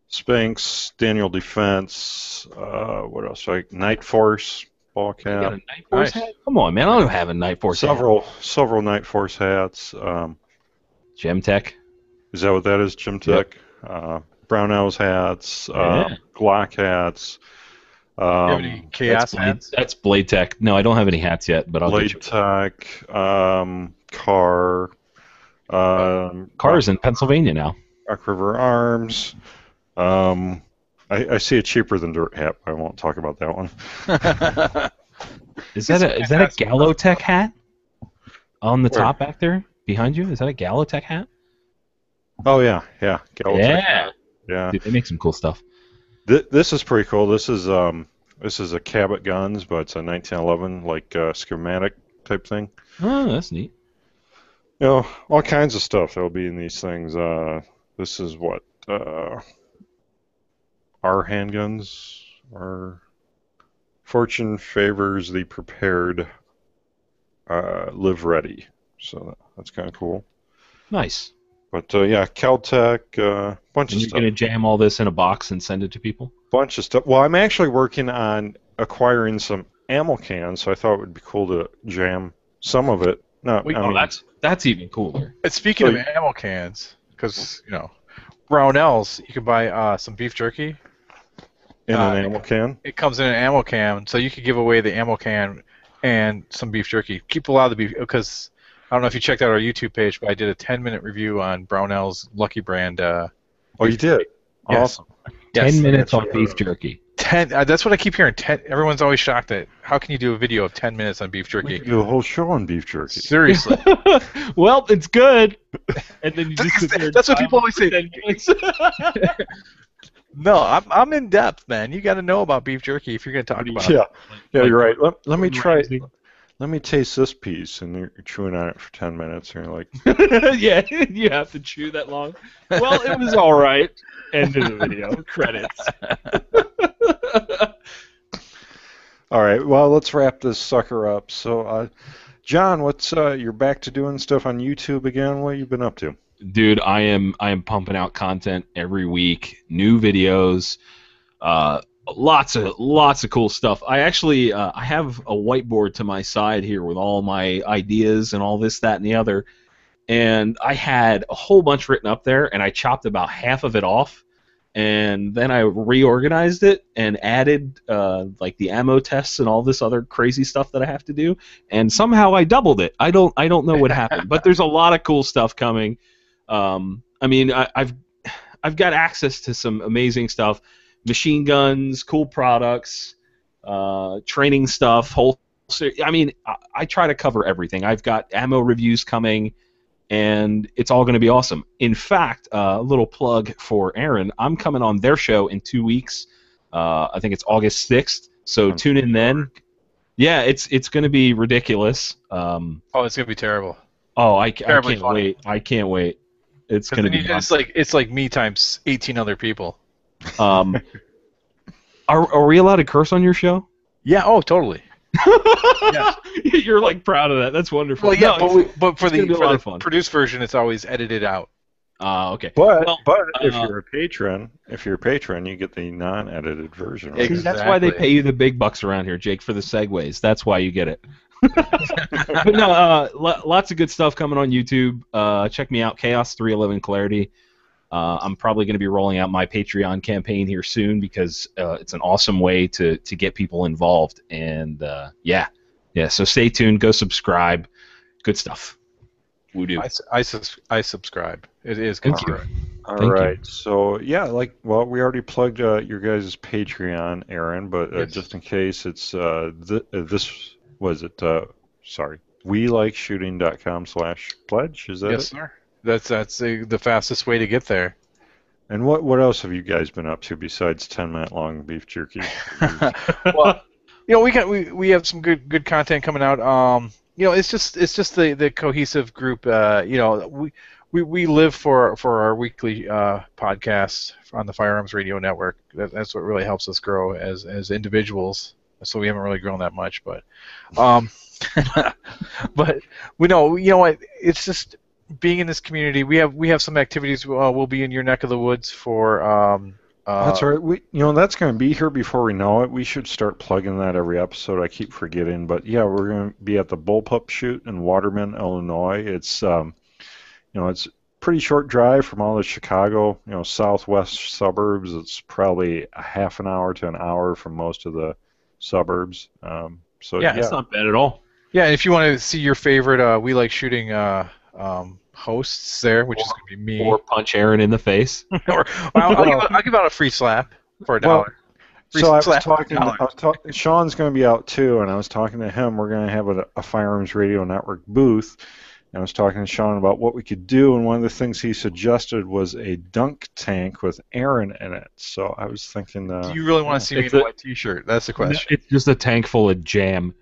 [SPEAKER 1] Sphinx, Daniel Defense, what else? Like Night Force ball cap.
[SPEAKER 3] You got a Night Force hat? Come on, man! I don't have a Night Force hat.
[SPEAKER 1] Several Night Force hats.
[SPEAKER 3] Gemtech.
[SPEAKER 1] Is that what that is? Gemtech. Yep. Brownells hats. Glock hats.
[SPEAKER 2] You have any Chaos hats?
[SPEAKER 3] That's Blade Tech. No, I don't have any hats yet, but I'll
[SPEAKER 1] Blade
[SPEAKER 3] get you.
[SPEAKER 1] Tech. Car.
[SPEAKER 3] Car's in Pennsylvania now.
[SPEAKER 1] Rock River Arms. I see a cheaper than dirt hat, but I won't talk about that one.
[SPEAKER 3] Is that a Gallotech hat? On the top back there, behind you? Is that a Gallotech hat?
[SPEAKER 1] Oh yeah. Gallotech hat. Yeah.
[SPEAKER 3] Dude, they make some cool stuff.
[SPEAKER 1] This is pretty cool. This is a Cabot Guns, but it's a 1911 schematic type thing.
[SPEAKER 3] Oh, that's neat.
[SPEAKER 1] All kinds of stuff that'll be in these things. This is what our handguns are. Fortune favors the prepared. Live ready. So that's kind of cool.
[SPEAKER 3] Nice.
[SPEAKER 1] But Caltech, bunch of
[SPEAKER 3] You're
[SPEAKER 1] stuff.
[SPEAKER 3] going to jam all this in a box and send it to people?
[SPEAKER 1] Bunch of stuff. Well, I'm actually working on acquiring some ammo cans, so I thought it would be cool to jam some of it.
[SPEAKER 3] That's even cooler.
[SPEAKER 2] And speaking of ammo cans, because Brownells, you can buy some beef jerky
[SPEAKER 1] in an ammo can.
[SPEAKER 2] It comes in an ammo can, so you could give away the ammo can and some beef jerky. Keep a lot of the beef, because I don't know if you checked out our YouTube page, but I did a 10-minute review on Brownell's Lucky Brand.
[SPEAKER 1] Oh, you did?
[SPEAKER 2] Yes.
[SPEAKER 1] Awesome.
[SPEAKER 3] 10 minutes on beef jerky.
[SPEAKER 2] 10. That's what I keep hearing. 10. Everyone's always shocked at how can you do a video of 10 minutes on beef jerky?
[SPEAKER 1] We could do a whole show on beef jerky.
[SPEAKER 2] Seriously.
[SPEAKER 3] Well, it's good. And then you just sit there.
[SPEAKER 2] That's what people always say. No, I'm in depth, man. You got to know about beef jerky if you're going to talk about it.
[SPEAKER 1] Yeah, you're right. Let me try. let me taste this piece, and you're chewing on it for 10 minutes, and you're like,
[SPEAKER 3] Yeah, you have to chew that long. Well, it was all right. End of the video. Credits.
[SPEAKER 1] all right, well, let's wrap this sucker up. So, John, what's you're back to doing stuff on YouTube again? What have you been up to?
[SPEAKER 3] Dude, I am pumping out content every week, new videos, lots of cool stuff. I actually I have a whiteboard to my side here with all my ideas and all this, that, and the other, and I had a whole bunch written up there, and I chopped about half of it off, and then I reorganized it and added like the ammo tests and all this other crazy stuff that I have to do, and somehow I doubled it. I don't know what happened, but there's a lot of cool stuff coming. I mean, I've got access to some amazing stuff, machine guns, cool products, training stuff, I mean, I try to cover everything. I've got ammo reviews coming, and it's all going to be awesome. In fact, a little plug for Aaron, I'm coming on their show in 2 weeks. I think it's August 6th, so tune in then. Yeah, it's going to be ridiculous.
[SPEAKER 2] Oh, it's going to be terrible.
[SPEAKER 3] Oh, I can't wait. I can't wait. It's going to be awesome.
[SPEAKER 2] It's like me times 18 other people.
[SPEAKER 3] Are we allowed to curse on your show?
[SPEAKER 2] Yeah. Oh, totally. Yes.
[SPEAKER 3] You're like proud of that. That's wonderful.
[SPEAKER 2] Well, yeah,
[SPEAKER 3] No,
[SPEAKER 2] but for the
[SPEAKER 3] fun.
[SPEAKER 2] produced version, it's always edited out.
[SPEAKER 3] Okay.
[SPEAKER 1] But if you're a patron, you get the non-edited version. Right?
[SPEAKER 2] Exactly.
[SPEAKER 3] That's why they pay you the big bucks around here, Jake, for the segues. That's why you get it. But no, lots of good stuff coming on YouTube. Check me out, Chaos 311 Clarity. I'm probably going to be rolling out my Patreon campaign here soon because it's an awesome way to get people involved. And yeah. So stay tuned. Go subscribe. Good stuff. Woo-doo.
[SPEAKER 2] I subscribe. It is good.
[SPEAKER 3] Thank you.
[SPEAKER 1] All
[SPEAKER 3] Thank
[SPEAKER 1] right. So yeah, we already plugged your guys' Patreon, Aaron, but
[SPEAKER 2] Yes.
[SPEAKER 1] just in case, it's WeLikeShooting.com/pledge. Is that
[SPEAKER 2] Yes,
[SPEAKER 1] it?
[SPEAKER 2] sir. That's the fastest way to get there.
[SPEAKER 1] And what else have you guys been up to besides 10-minute long beef jerky?
[SPEAKER 2] Well, we have some good content coming out. It's just the cohesive group. We live for our weekly podcasts on the Firearms Radio Network. That's what really helps us grow as individuals. So we haven't really grown that much, but but we know what, it's just being in this community. We have some activities. We'll be in your neck of the woods for.
[SPEAKER 1] That's right. That's going to be here before we know it. We should start plugging that every episode. I keep forgetting, but yeah, we're going to be at the Bullpup Shoot in Waterman, Illinois. It's it's a pretty short drive from all the Chicago, southwest suburbs. It's probably a half an hour to an hour from most of the suburbs. So yeah,
[SPEAKER 3] It's not bad at all.
[SPEAKER 2] Yeah, and if you want to see your favorite We Like Shooting hosts there, which is going to be me.
[SPEAKER 3] Or punch Aaron in the face.
[SPEAKER 2] I'll give out a free slap for $1.
[SPEAKER 1] Sean's going to be out too, and I was talking to him. We're going to have a Firearms Radio Network booth. And I was talking to Sean about what we could do, and one of the things he suggested was a dunk tank with Aaron in it. So I was thinking...
[SPEAKER 2] do you really want to see me in a white t-shirt? That's the question.
[SPEAKER 3] It's just a tank full of jam.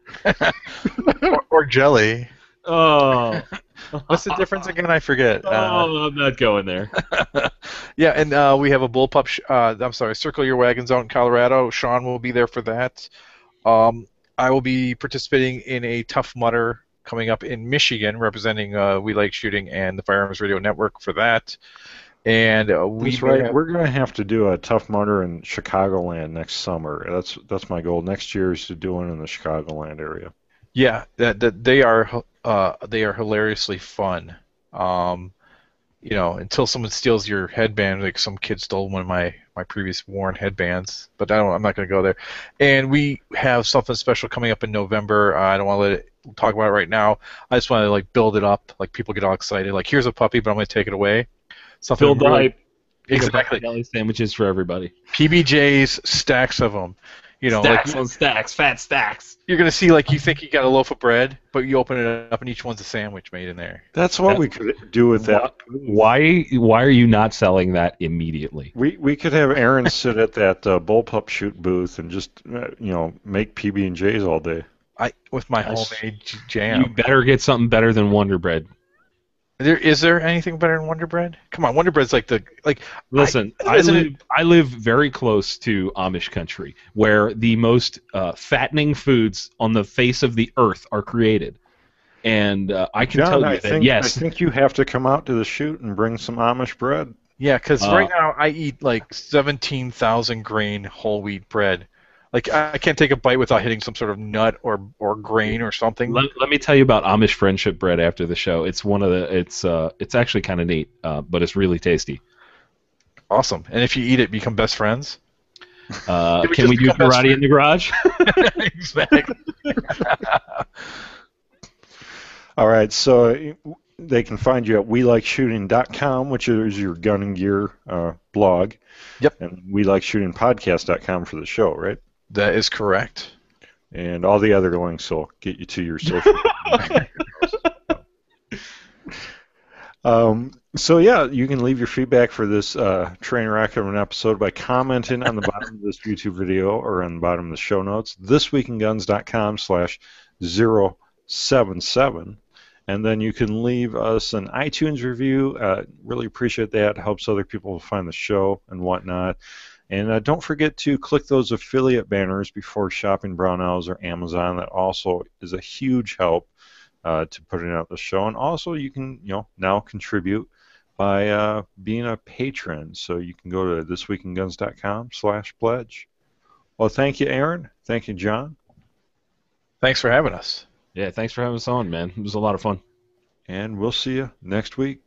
[SPEAKER 2] or jelly.
[SPEAKER 3] Oh.
[SPEAKER 2] What's the difference again? I forget.
[SPEAKER 3] I'm not going there.
[SPEAKER 2] Yeah, and we have a bullpup. Circle Your Wagons out in Colorado. Sean will be there for that. I will be participating in a Tough Mudder coming up in Michigan, representing We Like Shooting and the Firearms Radio Network for that. And
[SPEAKER 1] That's right. We're going to have to do a Tough Mudder in Chicagoland next summer. That's my goal. Next year is to do one in the Chicagoland area.
[SPEAKER 2] Yeah, they are hilariously fun. Until someone steals your headband, like some kid stole one of my previous worn headbands. But I'm not going to go there. And we have something special coming up in November. I don't want to talk about it right now. I just want to build it up. People get all excited. Here's a puppy, but I'm going to take it away. Something
[SPEAKER 3] Build the hype.
[SPEAKER 2] Exactly.
[SPEAKER 3] Deli sandwiches for everybody.
[SPEAKER 2] PBJs, stacks of them.
[SPEAKER 3] Stacks on stacks, fat stacks.
[SPEAKER 2] You're gonna see you think you got a loaf of bread, but you open it up and each one's a sandwich made in there.
[SPEAKER 1] That's what we could do with that.
[SPEAKER 3] Why are you not selling that immediately?
[SPEAKER 1] We could have Aaron sit at that Bullpup Shoot booth and just make PB&Js all day.
[SPEAKER 2] with my
[SPEAKER 1] Nice.
[SPEAKER 2] homemade
[SPEAKER 3] You
[SPEAKER 2] jam.
[SPEAKER 3] better get something better than Wonder Bread.
[SPEAKER 2] Is there anything better than Wonder Bread? Come on, Wonder Bread's like
[SPEAKER 3] Listen,
[SPEAKER 2] isn't it?
[SPEAKER 3] I live very close to Amish country, where the most fattening foods on the face of the earth are created, and I can
[SPEAKER 1] John,
[SPEAKER 3] tell you
[SPEAKER 1] I
[SPEAKER 3] that
[SPEAKER 1] think
[SPEAKER 3] yes,
[SPEAKER 1] I think you have to come out to the shoot and bring some Amish bread.
[SPEAKER 2] Yeah, because
[SPEAKER 3] Uh,
[SPEAKER 2] right now I eat like 17,000 grain whole wheat bread. Like I can't take a bite without hitting some sort of nut or grain or something.
[SPEAKER 3] let me tell you about Amish friendship bread after the show. It's it's actually kind of neat, but it's really tasty.
[SPEAKER 2] Awesome. And if you eat it, become best friends.
[SPEAKER 3] Can
[SPEAKER 2] just
[SPEAKER 3] we do
[SPEAKER 2] become best
[SPEAKER 3] karate in the garage?
[SPEAKER 2] Exactly.
[SPEAKER 1] All right, so they can find you at welikeshooting.com, which is your gun and gear blog.
[SPEAKER 2] Yep.
[SPEAKER 1] And welikeshootingpodcast.com for the show, right?
[SPEAKER 2] That is correct.
[SPEAKER 1] And all the other links will get you to your social media. So yeah, you can leave your feedback for this train wreck of an episode by commenting on the bottom of this YouTube video or on the bottom of the show notes, thisweekinguns.com/077. And then you can leave us an iTunes review. Really appreciate that. It helps other people find the show and whatnot. And don't forget to click those affiliate banners before shopping Brownells or Amazon. That also is a huge help to putting out the show. And also you can now contribute by being a patron. So you can go to thisweekinguns.com/pledge. Well, thank you, Aaron. Thank you, John.
[SPEAKER 2] Thanks for having us.
[SPEAKER 3] Yeah, thanks for having us on, man. It was a lot of fun.
[SPEAKER 1] And we'll see you next week.